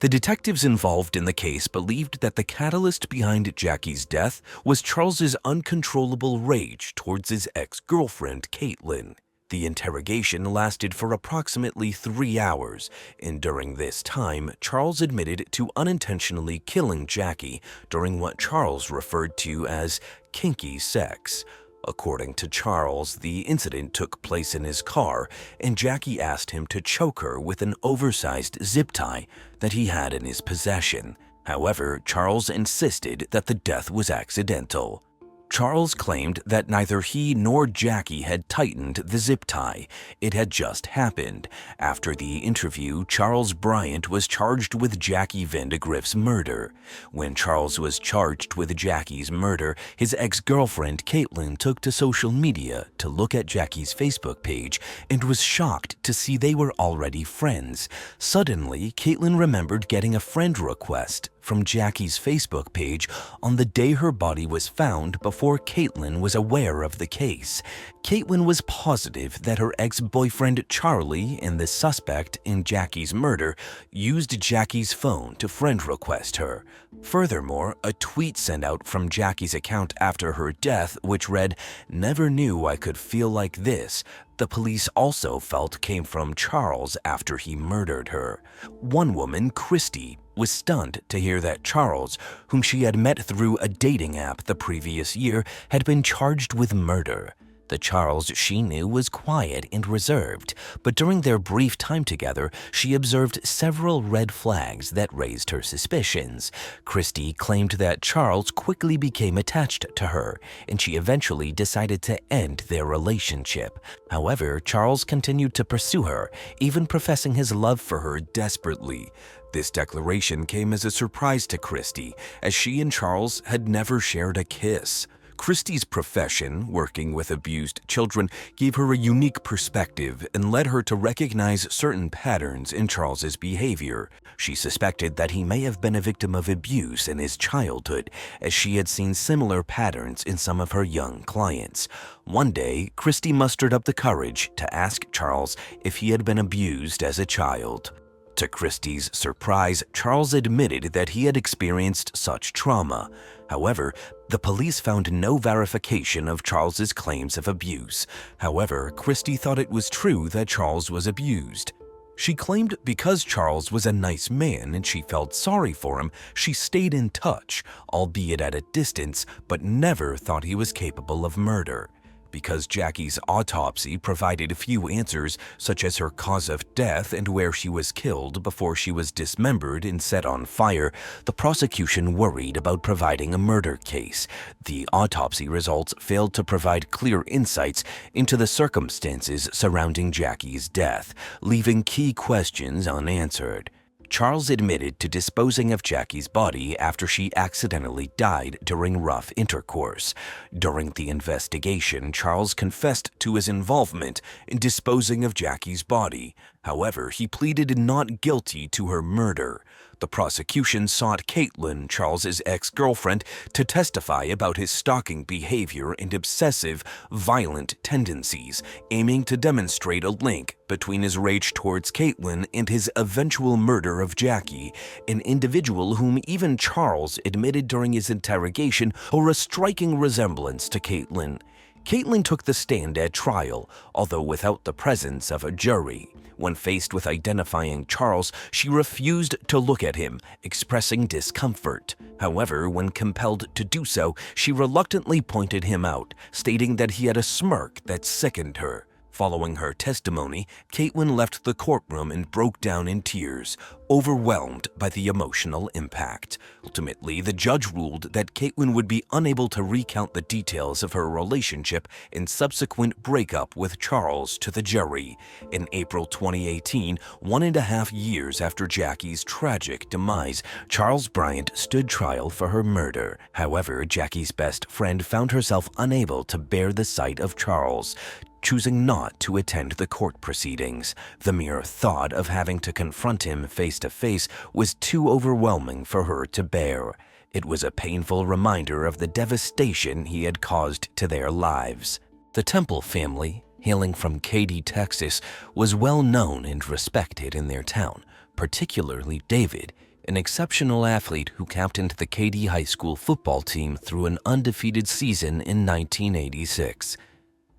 The detectives involved in the case believed that the catalyst behind Jackie's death was Charles's uncontrollable rage towards his ex-girlfriend, Caitlin. The interrogation lasted for approximately 3 hours, and during this time, Charles admitted to unintentionally killing Jackie during what Charles referred to as kinky sex. According to Charles, the incident took place in his car, and Jackie asked him to choke her with an oversized zip tie that he had in his possession. However, Charles insisted that the death was accidental. Charles claimed that neither he nor Jackie had tightened the zip tie. It had just happened. After the interview, Charles Bryant was charged with Jackie Vandergriff's murder. When Charles was charged with Jackie's murder, his ex-girlfriend Caitlin took to social media to look at Jackie's Facebook page and was shocked to see they were already friends. Suddenly, Caitlin remembered getting a friend request from Jackie's Facebook page on the day her body was found before Caitlin was aware of the case. Caitlin was positive that her ex-boyfriend Charlie and the suspect in Jackie's murder used Jackie's phone to friend request her. Furthermore, a tweet sent out from Jackie's account after her death which read, "Never knew I could feel like this," the police also felt came from Charles after he murdered her. One woman, Christy, was stunned to hear that Charles, whom she had met through a dating app the previous year, had been charged with murder. The Charles she knew was quiet and reserved, but during their brief time together, she observed several red flags that raised her suspicions. Christy claimed that Charles quickly became attached to her, and she eventually decided to end their relationship. However, Charles continued to pursue her, even professing his love for her desperately. This declaration came as a surprise to Christy, as she and Charles had never shared a kiss. Christy's profession, working with abused children, gave her a unique perspective and led her to recognize certain patterns in Charles's behavior. She suspected that he may have been a victim of abuse in his childhood, as she had seen similar patterns in some of her young clients. One day, Christy mustered up the courage to ask Charles if he had been abused as a child. To Christy's surprise, Charles admitted that he had experienced such trauma. However, the police found no verification of Charles's claims of abuse. However, Christy thought it was true that Charles was abused. She claimed because Charles was a nice man and she felt sorry for him, she stayed in touch, albeit at a distance, but never thought he was capable of murder. Because Jackie's autopsy provided few answers, such as her cause of death and where she was killed before she was dismembered and set on fire, the prosecution worried about providing a murder case. The autopsy results failed to provide clear insights into the circumstances surrounding Jackie's death, leaving key questions unanswered. Charles admitted to disposing of Jackie's body after she accidentally died during rough intercourse. During the investigation, Charles confessed to his involvement in disposing of Jackie's body. However, he pleaded not guilty to her murder. The prosecution sought Caitlin, Charles's ex-girlfriend, to testify about his stalking behavior and obsessive, violent tendencies, aiming to demonstrate a link between his rage towards Caitlin and his eventual murder of Jackie, an individual whom even Charles admitted during his interrogation bore a striking resemblance to Caitlin. Caitlin took the stand at trial, although without the presence of a jury. When faced with identifying Charles, she refused to look at him, expressing discomfort. However, when compelled to do so, she reluctantly pointed him out, stating that he had a smirk that sickened her. Following her testimony, Caitlin left the courtroom and broke down in tears, overwhelmed by the emotional impact. Ultimately, the judge ruled that Caitlin would be unable to recount the details of her relationship and subsequent breakup with Charles to the jury. In April 2018, 1.5 years after Jackie's tragic demise, Charles Bryant stood trial for her murder. However, Jackie's best friend found herself unable to bear the sight of Charles, choosing not to attend the court proceedings. The mere thought of having to confront him face to face was too overwhelming for her to bear. It was a painful reminder of the devastation he had caused to their lives. The Temple family, hailing from Katy, Texas, was well known and respected in their town, particularly David, an exceptional athlete who captained the Katy High School football team through an undefeated season in 1986.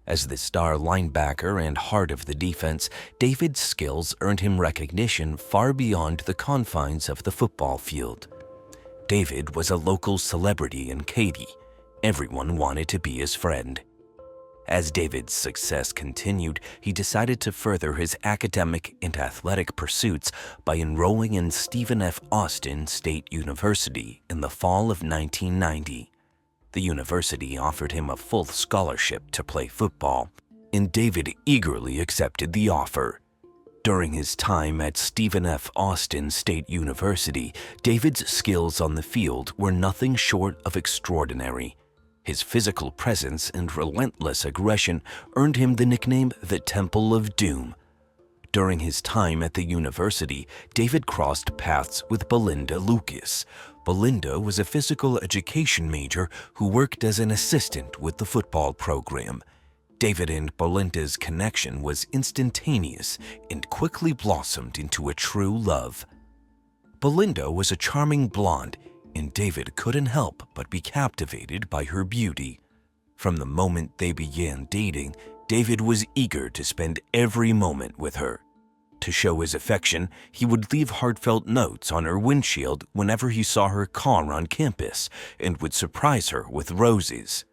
As the star linebacker and heart of the defense, David's skills earned him recognition far beyond the confines of the football field. David was a local celebrity in Katy. Everyone wanted to be his friend. As David's success continued, he decided to further his academic and athletic pursuits by enrolling in Stephen F. Austin State University in the fall of 1990. The university offered him a full scholarship to play football, and David eagerly accepted the offer. During his time at Stephen F. Austin State University, David's skills on the field were nothing short of extraordinary. His physical presence and relentless aggression earned him the nickname the Temple of Doom. During his time at the university, David crossed paths with Belinda Lucas. Belinda was a physical education major who worked as an assistant with the football program. David and Belinda's connection was instantaneous and quickly blossomed into a true love. Belinda was a charming blonde, and David couldn't help but be captivated by her beauty. From the moment they began dating, David was eager to spend every moment with her. To show his affection, he would leave heartfelt notes on her windshield whenever he saw her car on campus and would surprise her with roses.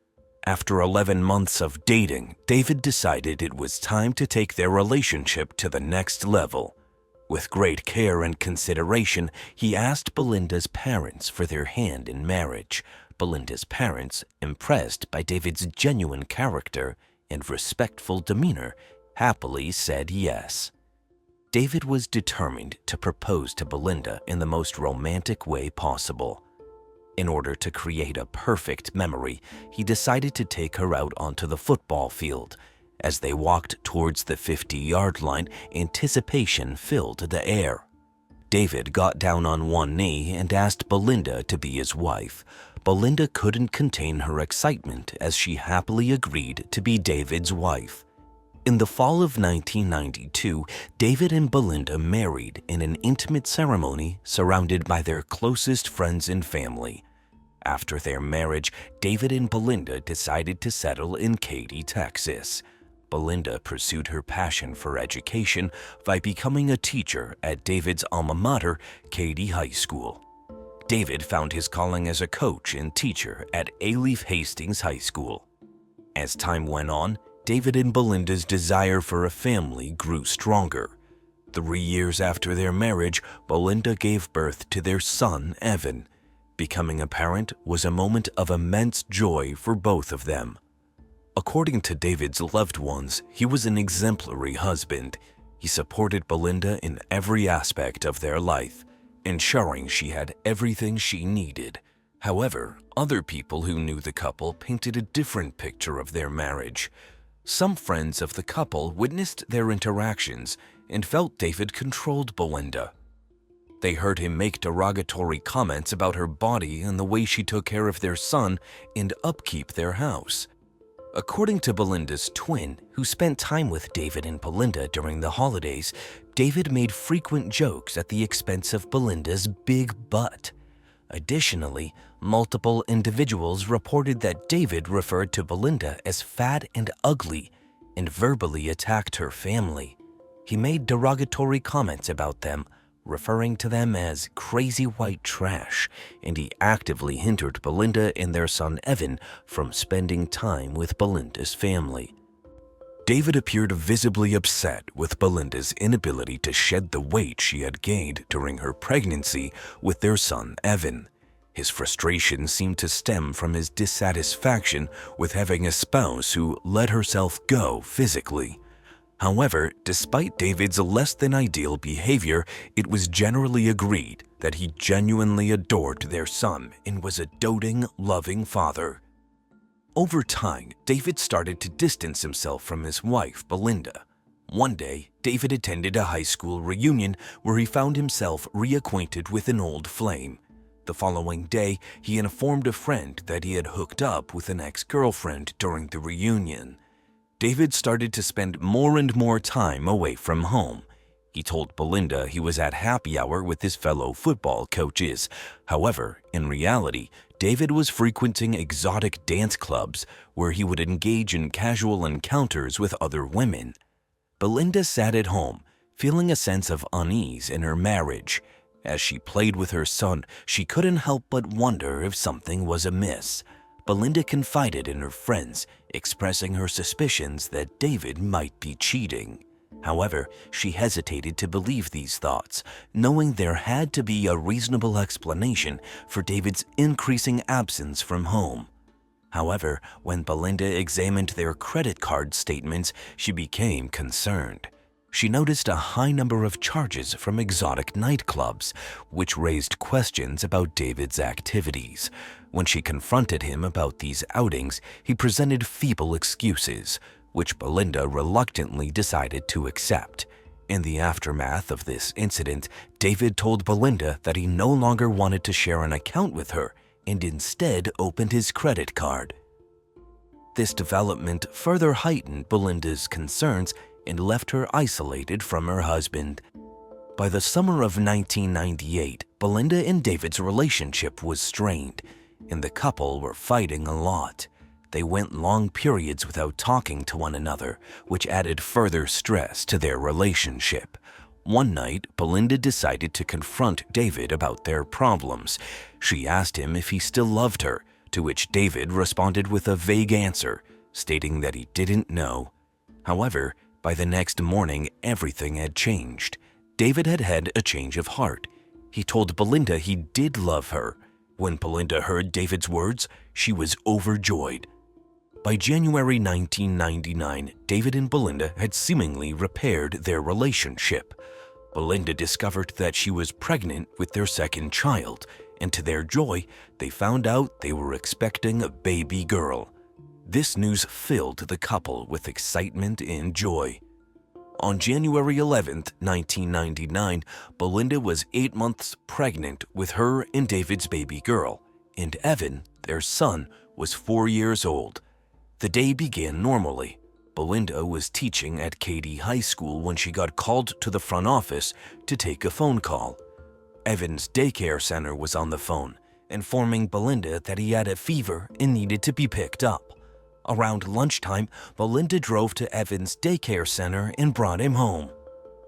After 11 months of dating, David decided it was time to take their relationship to the next level. With great care and consideration, he asked Belinda's parents for their hand in marriage. Belinda's parents, impressed by David's genuine character and respectful demeanor, happily said yes. David was determined to propose to Belinda in the most romantic way possible. In order to create a perfect memory, he decided to take her out onto the football field. As they walked towards the 50-yard line, anticipation filled the air. David got down on one knee and asked Belinda to be his wife. Belinda couldn't contain her excitement as she happily agreed to be David's wife. In the fall of 1992, David and Belinda married in an intimate ceremony surrounded by their closest friends and family. After their marriage, David and Belinda decided to settle in Katy, Texas. Belinda pursued her passion for education by becoming a teacher at David's alma mater, Katy High School. David found his calling as a coach and teacher at Alief Hastings High School. As time went on, David and Belinda's desire for a family grew stronger. 3 years after their marriage, Belinda gave birth to their son, Evan. Becoming a parent was a moment of immense joy for both of them. According to David's loved ones, he was an exemplary husband. He supported Belinda in every aspect of their life, ensuring she had everything she needed. However, other people who knew the couple painted a different picture of their marriage. Some friends of the couple witnessed their interactions and felt David controlled Belinda. They heard him make derogatory comments about her body and the way she took care of their son and upkeep their house. According to Belinda's twin, who spent time with David and Belinda during the holidays, David made frequent jokes at the expense of Belinda's big butt. Additionally, multiple individuals reported that David referred to Belinda as fat and ugly and verbally attacked her family. He made derogatory comments about them, referring to them as crazy white trash, and he actively hindered Belinda and their son Evan from spending time with Belinda's family. David appeared visibly upset with Belinda's inability to shed the weight she had gained during her pregnancy with their son Evan. His frustration seemed to stem from his dissatisfaction with having a spouse who let herself go physically. However, despite David's less-than-ideal behavior, it was generally agreed that he genuinely adored their son and was a doting, loving father. Over time, David started to distance himself from his wife, Belinda. One day, David attended a high school reunion where he found himself reacquainted with an old flame. The following day, he informed a friend that he had hooked up with an ex-girlfriend during the reunion. David started to spend more and more time away from home. He told Belinda he was at happy hour with his fellow football coaches. However, in reality, David was frequenting exotic dance clubs where he would engage in casual encounters with other women. Belinda sat at home, feeling a sense of unease in her marriage. As she played with her son, she couldn't help but wonder if something was amiss. Belinda confided in her friends, expressing her suspicions that David might be cheating. However, she hesitated to believe these thoughts, knowing there had to be a reasonable explanation for David's increasing absence from home. However, when Belinda examined their credit card statements, she became concerned. She noticed a high number of charges from exotic nightclubs, which raised questions about David's activities. When she confronted him about these outings, he presented feeble excuses, which Belinda reluctantly decided to accept. In the aftermath of this incident, David told Belinda that he no longer wanted to share an account with her and instead opened his credit card. This development further heightened Belinda's concerns and left her isolated from her husband. By the summer of 1998, Belinda and David's relationship was strained, and the couple were fighting a lot. They went long periods without talking to one another, which added further stress to their relationship. One night, Belinda decided to confront David about their problems. She asked him if he still loved her, to which David responded with a vague answer, stating that he didn't know. However, by the next morning, everything had changed. David had had a change of heart. He told Belinda he did love her. When Belinda heard David's words, she was overjoyed. By January 1999, David and Belinda had seemingly repaired their relationship. Belinda discovered that she was pregnant with their second child, and to their joy, they found out they were expecting a baby girl. This news filled the couple with excitement and joy. On January 11, 1999, Belinda was 8 months pregnant with her and David's baby girl, and Evan, their son, was 4 years old. The day began normally. Belinda was teaching at KD High School when she got called to the front office to take a phone call. Evan's daycare center was on the phone, informing Belinda that he had a fever and needed to be picked up. Around lunchtime, Belinda drove to Evan's daycare center and brought him home.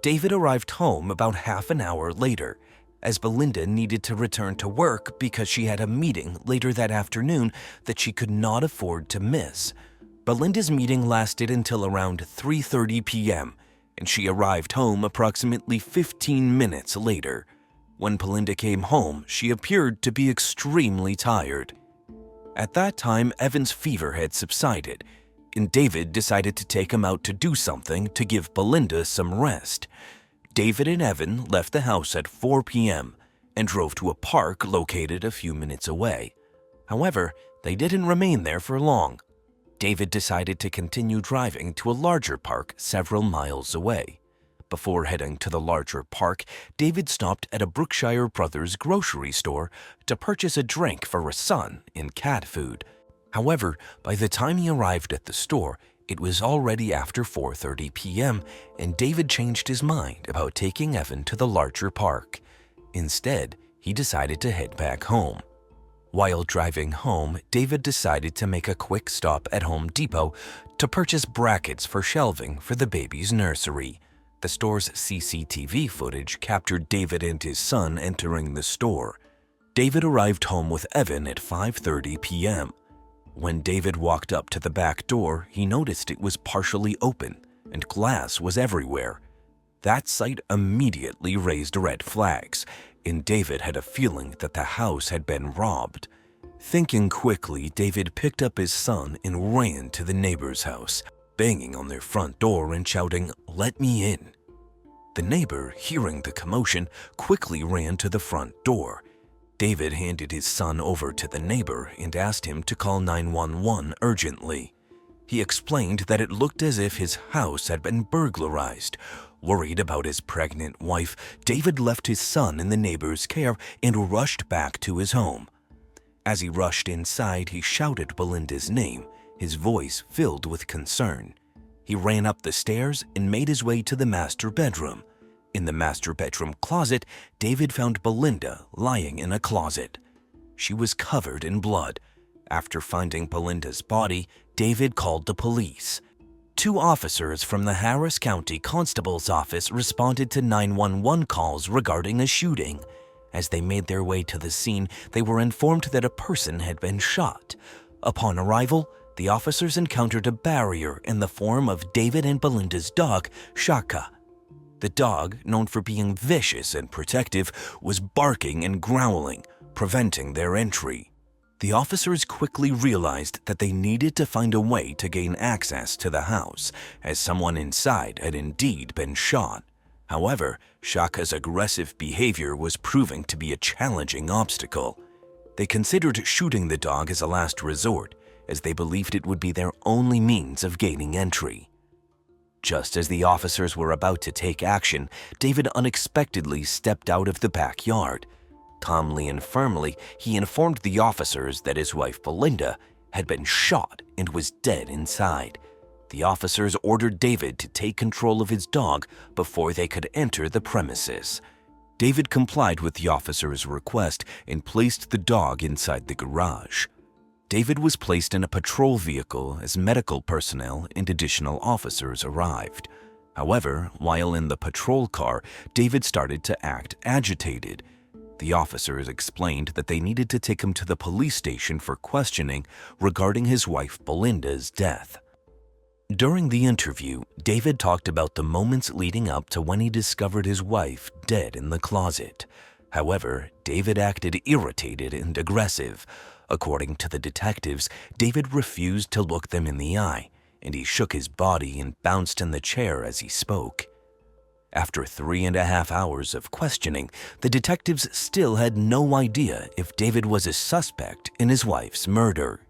David arrived home about half an hour later, as Belinda needed to return to work because she had a meeting later that afternoon that she could not afford to miss. Belinda's meeting lasted until around 3:30 p.m., and she arrived home approximately 15 minutes later. When Belinda came home, she appeared to be extremely tired. At that time, Evan's fever had subsided, and David decided to take him out to do something to give Belinda some rest. David and Evan left the house at 4 p.m. and drove to a park located a few minutes away. However, they didn't remain there for long. David decided to continue driving to a larger park several miles away. Before heading to the larger park, David stopped at a Brookshire Brothers grocery store to purchase a drink for his son and cat food. However, by the time he arrived at the store, it was already after 4:30 p.m., and David changed his mind about taking Evan to the larger park. Instead, he decided to head back home. While driving home, David decided to make a quick stop at Home Depot to purchase brackets for shelving for the baby's nursery. The store's CCTV footage captured David and his son entering the store. David arrived home with Evan at 5:30 p.m. When David walked up to the back door, he noticed it was partially open and glass was everywhere. That sight immediately raised red flags, and David had a feeling that the house had been robbed. Thinking quickly, David picked up his son and ran to the neighbor's house, banging on their front door and shouting, "Let me in." The neighbor, hearing the commotion, quickly ran to the front door. David handed his son over to the neighbor and asked him to call 911 urgently. He explained that it looked as if his house had been burglarized. Worried about his pregnant wife, David left his son in the neighbor's care and rushed back to his home. As he rushed inside, he shouted Belinda's name, his voice filled with concern. He ran up the stairs and made his way to the master bedroom. In the master bedroom closet, David found Belinda lying in a closet. She was covered in blood. After finding Belinda's body, David called the police. 2 officers from the Harris County Constable's Office responded to 911 calls regarding a shooting. As they made their way to the scene, they were informed that a person had been shot. Upon arrival, the officers encountered a barrier in the form of David and Belinda's dog, Shaka. The dog, known for being vicious and protective, was barking and growling, preventing their entry. The officers quickly realized that they needed to find a way to gain access to the house, as someone inside had indeed been shot. However, Shaka's aggressive behavior was proving to be a challenging obstacle. They considered shooting the dog as a last resort, as they believed it would be their only means of gaining entry. Just as the officers were about to take action, David unexpectedly stepped out of the backyard. Calmly and firmly, he informed the officers that his wife Belinda had been shot and was dead inside. The officers ordered David to take control of his dog before they could enter the premises. David complied with the officers' request and placed the dog inside the garage. David was placed in a patrol vehicle as medical personnel and additional officers arrived. However, while in the patrol car, David started to act agitated. The officers explained that they needed to take him to the police station for questioning regarding his wife Belinda's death. During the interview, David talked about the moments leading up to when he discovered his wife dead in the closet. However, David acted irritated and aggressive. According to the detectives, David refused to look them in the eye, and he shook his body and bounced in the chair as he spoke. After 3.5 hours of questioning, the detectives still had no idea if David was a suspect in his wife's murder.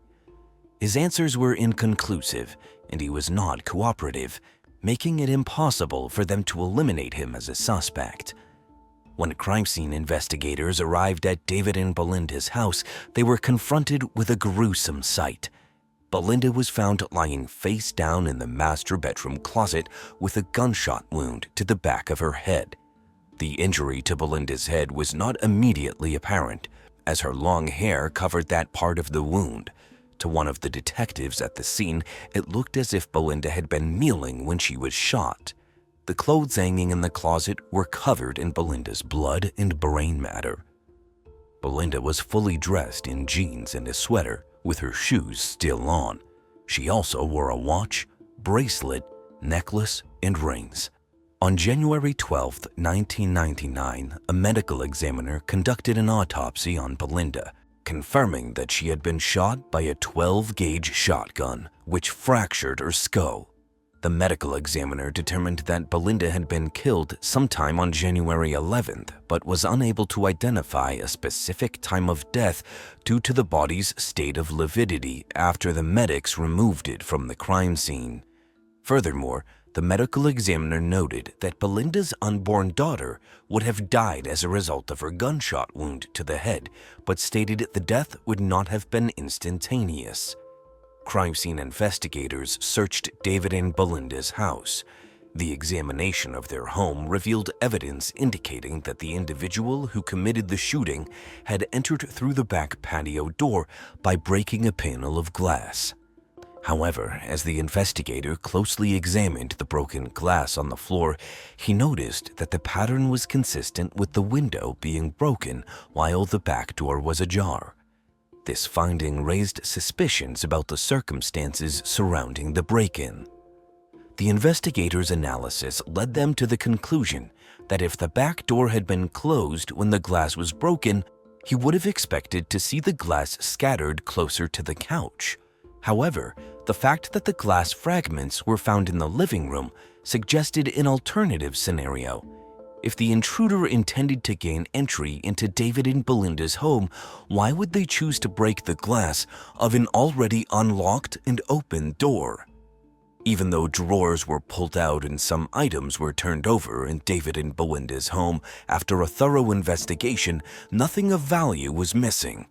His answers were inconclusive, and he was not cooperative, making it impossible for them to eliminate him as a suspect. When crime scene investigators arrived at David and Belinda's house, they were confronted with a gruesome sight. Belinda was found lying face down in the master bedroom closet with a gunshot wound to the back of her head. The injury to Belinda's head was not immediately apparent, as her long hair covered that part of the wound. To one of the detectives at the scene, it looked as if Belinda had been kneeling when she was shot. The clothes hanging in the closet were covered in Belinda's blood and brain matter. Belinda was fully dressed in jeans and a sweater, with her shoes still on. She also wore a watch, bracelet, necklace, and rings. On January 12, 1999, a medical examiner conducted an autopsy on Belinda, confirming that she had been shot by a 12-gauge shotgun, which fractured her skull. The medical examiner determined that Belinda had been killed sometime on January 11th, but was unable to identify a specific time of death due to the body's state of lividity after the medics removed it from the crime scene. Furthermore, the medical examiner noted that Belinda's unborn daughter would have died as a result of her gunshot wound to the head, but stated the death would not have been instantaneous. Crime scene investigators searched David and Belinda's house. The examination of their home revealed evidence indicating that the individual who committed the shooting had entered through the back patio door by breaking a panel of glass. However, as the investigator closely examined the broken glass on the floor, he noticed that the pattern was consistent with the window being broken while the back door was ajar. This finding raised suspicions about the circumstances surrounding the break-in. The investigators' analysis led them to the conclusion that if the back door had been closed when the glass was broken, he would have expected to see the glass scattered closer to the couch. However, the fact that the glass fragments were found in the living room suggested an alternative scenario. If the intruder intended to gain entry into David and Belinda's home, why would they choose to break the glass of an already unlocked and open door? Even though drawers were pulled out and some items were turned over in David and Belinda's home after a thorough investigation, nothing of value was missing.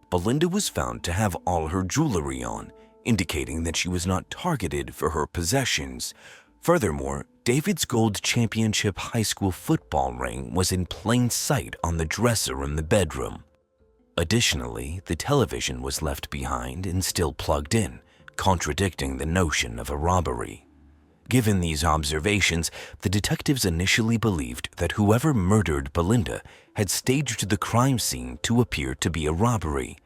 Belinda was found to have all her jewelry on, indicating that she was not targeted for her possessions. Furthermore, David's gold championship high school football ring was in plain sight on the dresser in the bedroom. Additionally, the television was left behind and still plugged in, contradicting the notion of a robbery. Given these observations, the detectives initially believed that whoever murdered Belinda had staged the crime scene to appear to be a robbery.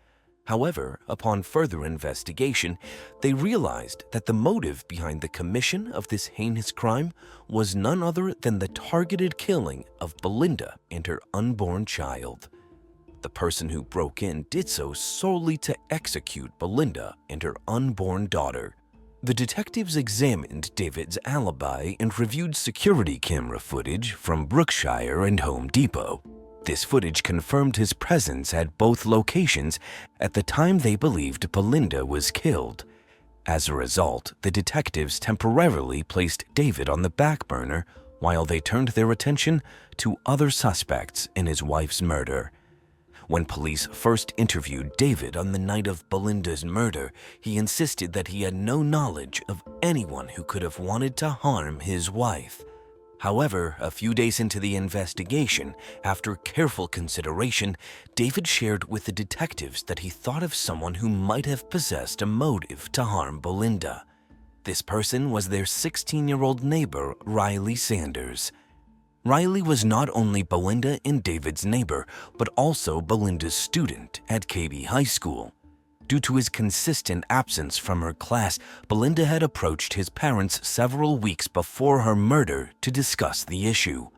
However, upon further investigation, they realized that the motive behind the commission of this heinous crime was none other than the targeted killing of Belinda and her unborn child. The person who broke in did so solely to execute Belinda and her unborn daughter. The detectives examined David's alibi and reviewed security camera footage from Brookshire and Home Depot. This footage confirmed his presence at both locations at the time they believed Belinda was killed. As a result, the detectives temporarily placed David on the back burner while they turned their attention to other suspects in his wife's murder. When police first interviewed David on the night of Belinda's murder, he insisted that he had no knowledge of anyone who could have wanted to harm his wife. However, a few days into the investigation, after careful consideration, David shared with the detectives that he thought of someone who might have possessed a motive to harm Belinda. This person was their 16-year-old neighbor, Riley Sanders. Riley was not only Belinda and David's neighbor, but also Belinda's student at KB High School. Due to his consistent absence from her class, Belinda had approached his parents several weeks before her murder to discuss the issue.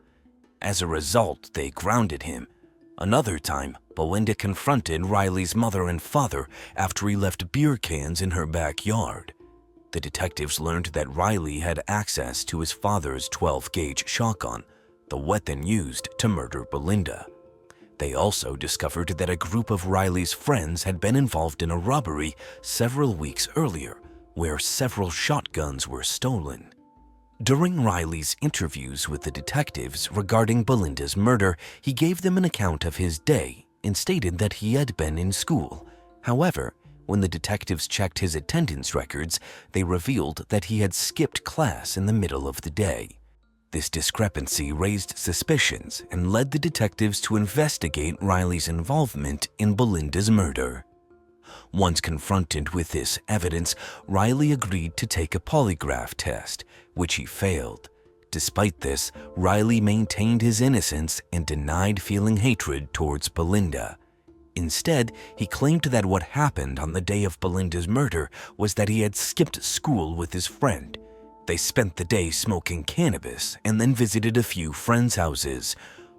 As a result, they grounded him. Another time, Belinda confronted Riley's mother and father after he left beer cans in her backyard. The detectives learned that Riley had access to his father's 12-gauge shotgun, the weapon used to murder Belinda. They also discovered that a group of Riley's friends had been involved in a robbery several weeks earlier, where several shotguns were stolen. During Riley's interviews with the detectives regarding Belinda's murder, he gave them an account of his day and stated that he had been in school. However, when the detectives checked his attendance records, they revealed that he had skipped class in the middle of the day. This discrepancy raised suspicions and led the detectives to investigate Riley's involvement in Belinda's murder. Once confronted with this evidence, Riley agreed to take a polygraph test, which he failed. Despite this, Riley maintained his innocence and denied feeling hatred towards Belinda. Instead, he claimed that what happened on the day of Belinda's murder was that he had skipped school with his friend. They spent the day smoking cannabis and then visited a few friends' houses.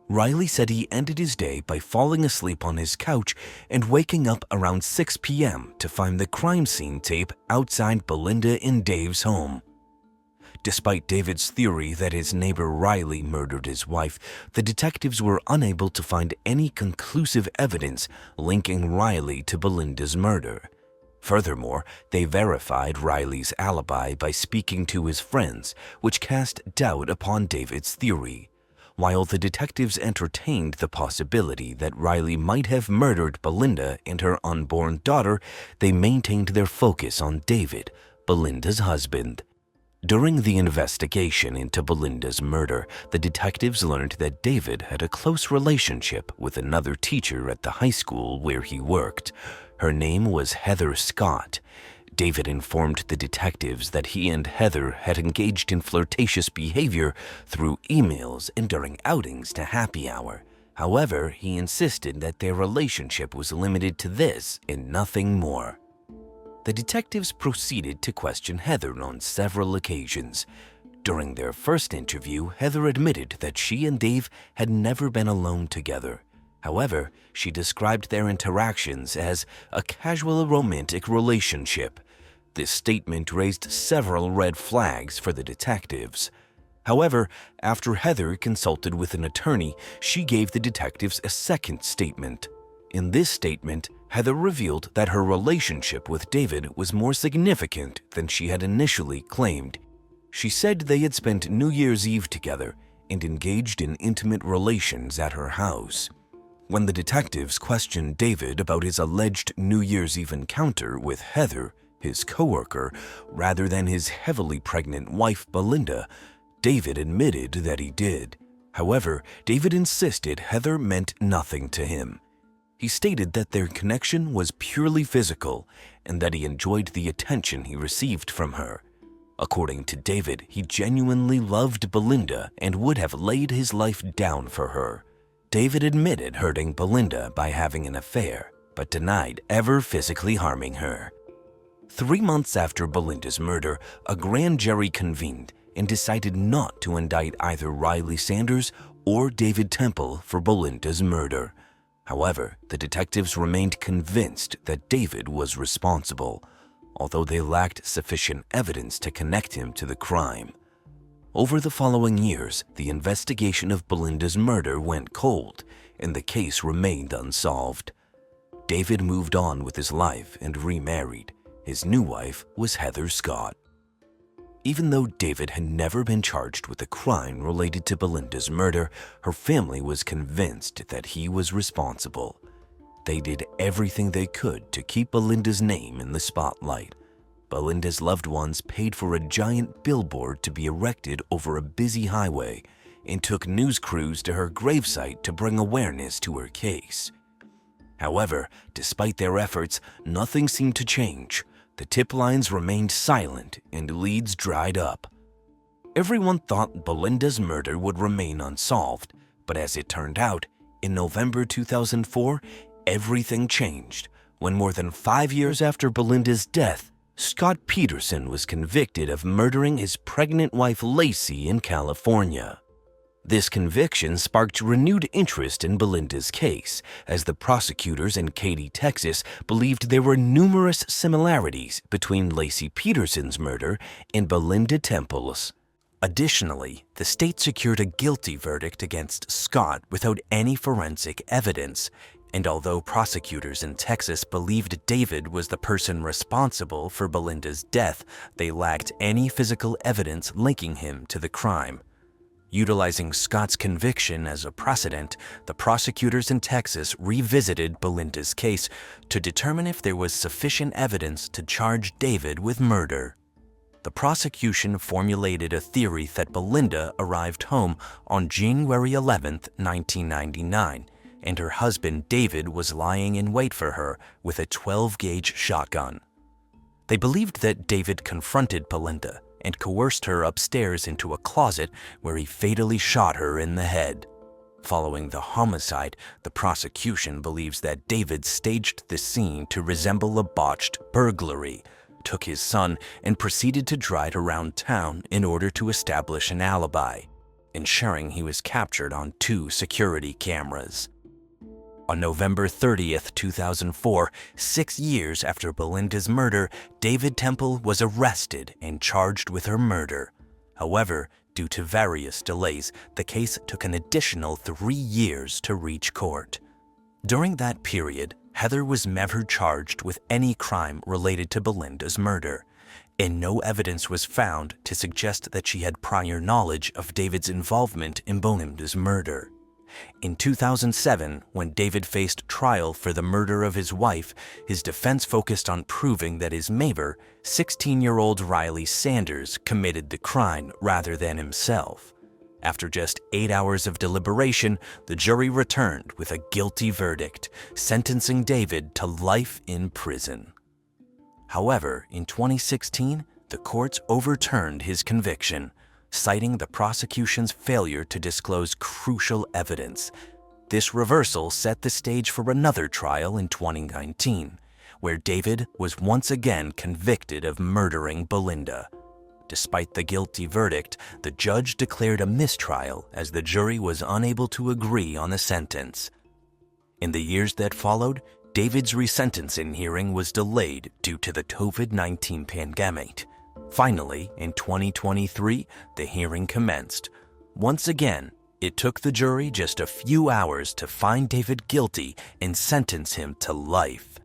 Riley said he ended his day by falling asleep on his couch and waking up around 6 p.m. to find the crime scene tape outside Belinda and Dave's home. Despite David's theory that his neighbor Riley murdered his wife, the detectives were unable to find any conclusive evidence linking Riley to Belinda's murder. Furthermore, they verified Riley's alibi by speaking to his friends, which cast doubt upon David's theory. While the detectives entertained the possibility that Riley might have murdered Belinda and her unborn daughter, they maintained their focus on David, Belinda's husband. During the investigation into Belinda's murder, the detectives learned that David had a close relationship with another teacher at the high school where he worked. Her name was Heather Scott. David informed the detectives that he and Heather had engaged in flirtatious behavior through emails and during outings to happy hour. However, he insisted that their relationship was limited to this and nothing more. The detectives proceeded to question Heather on several occasions. During their first interview, Heather admitted that she and Dave had never been alone together. However, she described their interactions as a casual romantic relationship. This statement raised several red flags for the detectives. However, after Heather consulted with an attorney, she gave the detectives a second statement. In this statement, Heather revealed that her relationship with David was more significant than she had initially claimed. She said they had spent New Year's Eve together and engaged in intimate relations at her house. When the detectives questioned David about his alleged New Year's Eve encounter with Heather, his coworker, rather than his heavily pregnant wife Belinda, David admitted that he did. However, David insisted Heather meant nothing to him. He stated that their connection was purely physical and that he enjoyed the attention he received from her. According to David, he genuinely loved Belinda and would have laid his life down for her. David admitted hurting Belinda by having an affair, but denied ever physically harming her. 3 months after Belinda's murder, a grand jury convened and decided not to indict either Riley Sanders or David Temple for Belinda's murder. However, the detectives remained convinced that David was responsible, although they lacked sufficient evidence to connect him to the crime. Over the following years, the investigation of Belinda's murder went cold, and the case remained unsolved. David moved on with his life and remarried. His new wife was Heather Scott. Even though David had never been charged with a crime related to Belinda's murder, her family was convinced that he was responsible. They did everything they could to keep Belinda's name in the spotlight. Belinda's loved ones paid for a giant billboard to be erected over a busy highway and took news crews to her gravesite to bring awareness to her case. However, despite their efforts, nothing seemed to change. The tip lines remained silent and leads dried up. Everyone thought Belinda's murder would remain unsolved, but as it turned out, in November 2004, everything changed when more than 5 years after Belinda's death, Scott Peterson was convicted of murdering his pregnant wife Lacey in California. This conviction sparked renewed interest in Belinda's case, as the prosecutors in Katy, Texas, believed there were numerous similarities between Lacey Peterson's murder and Belinda Temple's. Additionally, the state secured a guilty verdict against Scott without any forensic evidence, and although prosecutors in Texas believed David was the person responsible for Belinda's death, they lacked any physical evidence linking him to the crime. Utilizing Scott's conviction as a precedent, the prosecutors in Texas revisited Belinda's case to determine if there was sufficient evidence to charge David with murder. The prosecution formulated a theory that Belinda arrived home on January 11, 1999, and her husband David was lying in wait for her with a 12-gauge shotgun. They believed that David confronted Belinda and coerced her upstairs into a closet where he fatally shot her in the head. Following the homicide, the prosecution believes that David staged the scene to resemble a botched burglary, took his son, and proceeded to drive around town in order to establish an alibi, ensuring he was captured on 2 security cameras. On November 30, 2004, 6 years after Belinda's murder, David Temple was arrested and charged with her murder. However, due to various delays, the case took an additional 3 years to reach court. During that period, Heather was never charged with any crime related to Belinda's murder, and no evidence was found to suggest that she had prior knowledge of David's involvement in Belinda's murder. In 2007, when David faced trial for the murder of his wife, his defense focused on proving that his neighbor, 16-year-old Riley Sanders, committed the crime rather than himself. After just 8 hours of deliberation, the jury returned with a guilty verdict, sentencing David to life in prison. However, in 2016, the courts overturned his conviction, citing the prosecution's failure to disclose crucial evidence. This reversal set the stage for another trial in 2019, where David was once again convicted of murdering Belinda. Despite the guilty verdict, the judge declared a mistrial as the jury was unable to agree on a sentence. In the years that followed, David's resentencing hearing was delayed due to the COVID-19 pandemic. Finally, in 2023, the hearing commenced. Once again, it took the jury just a few hours to find David guilty and sentence him to life.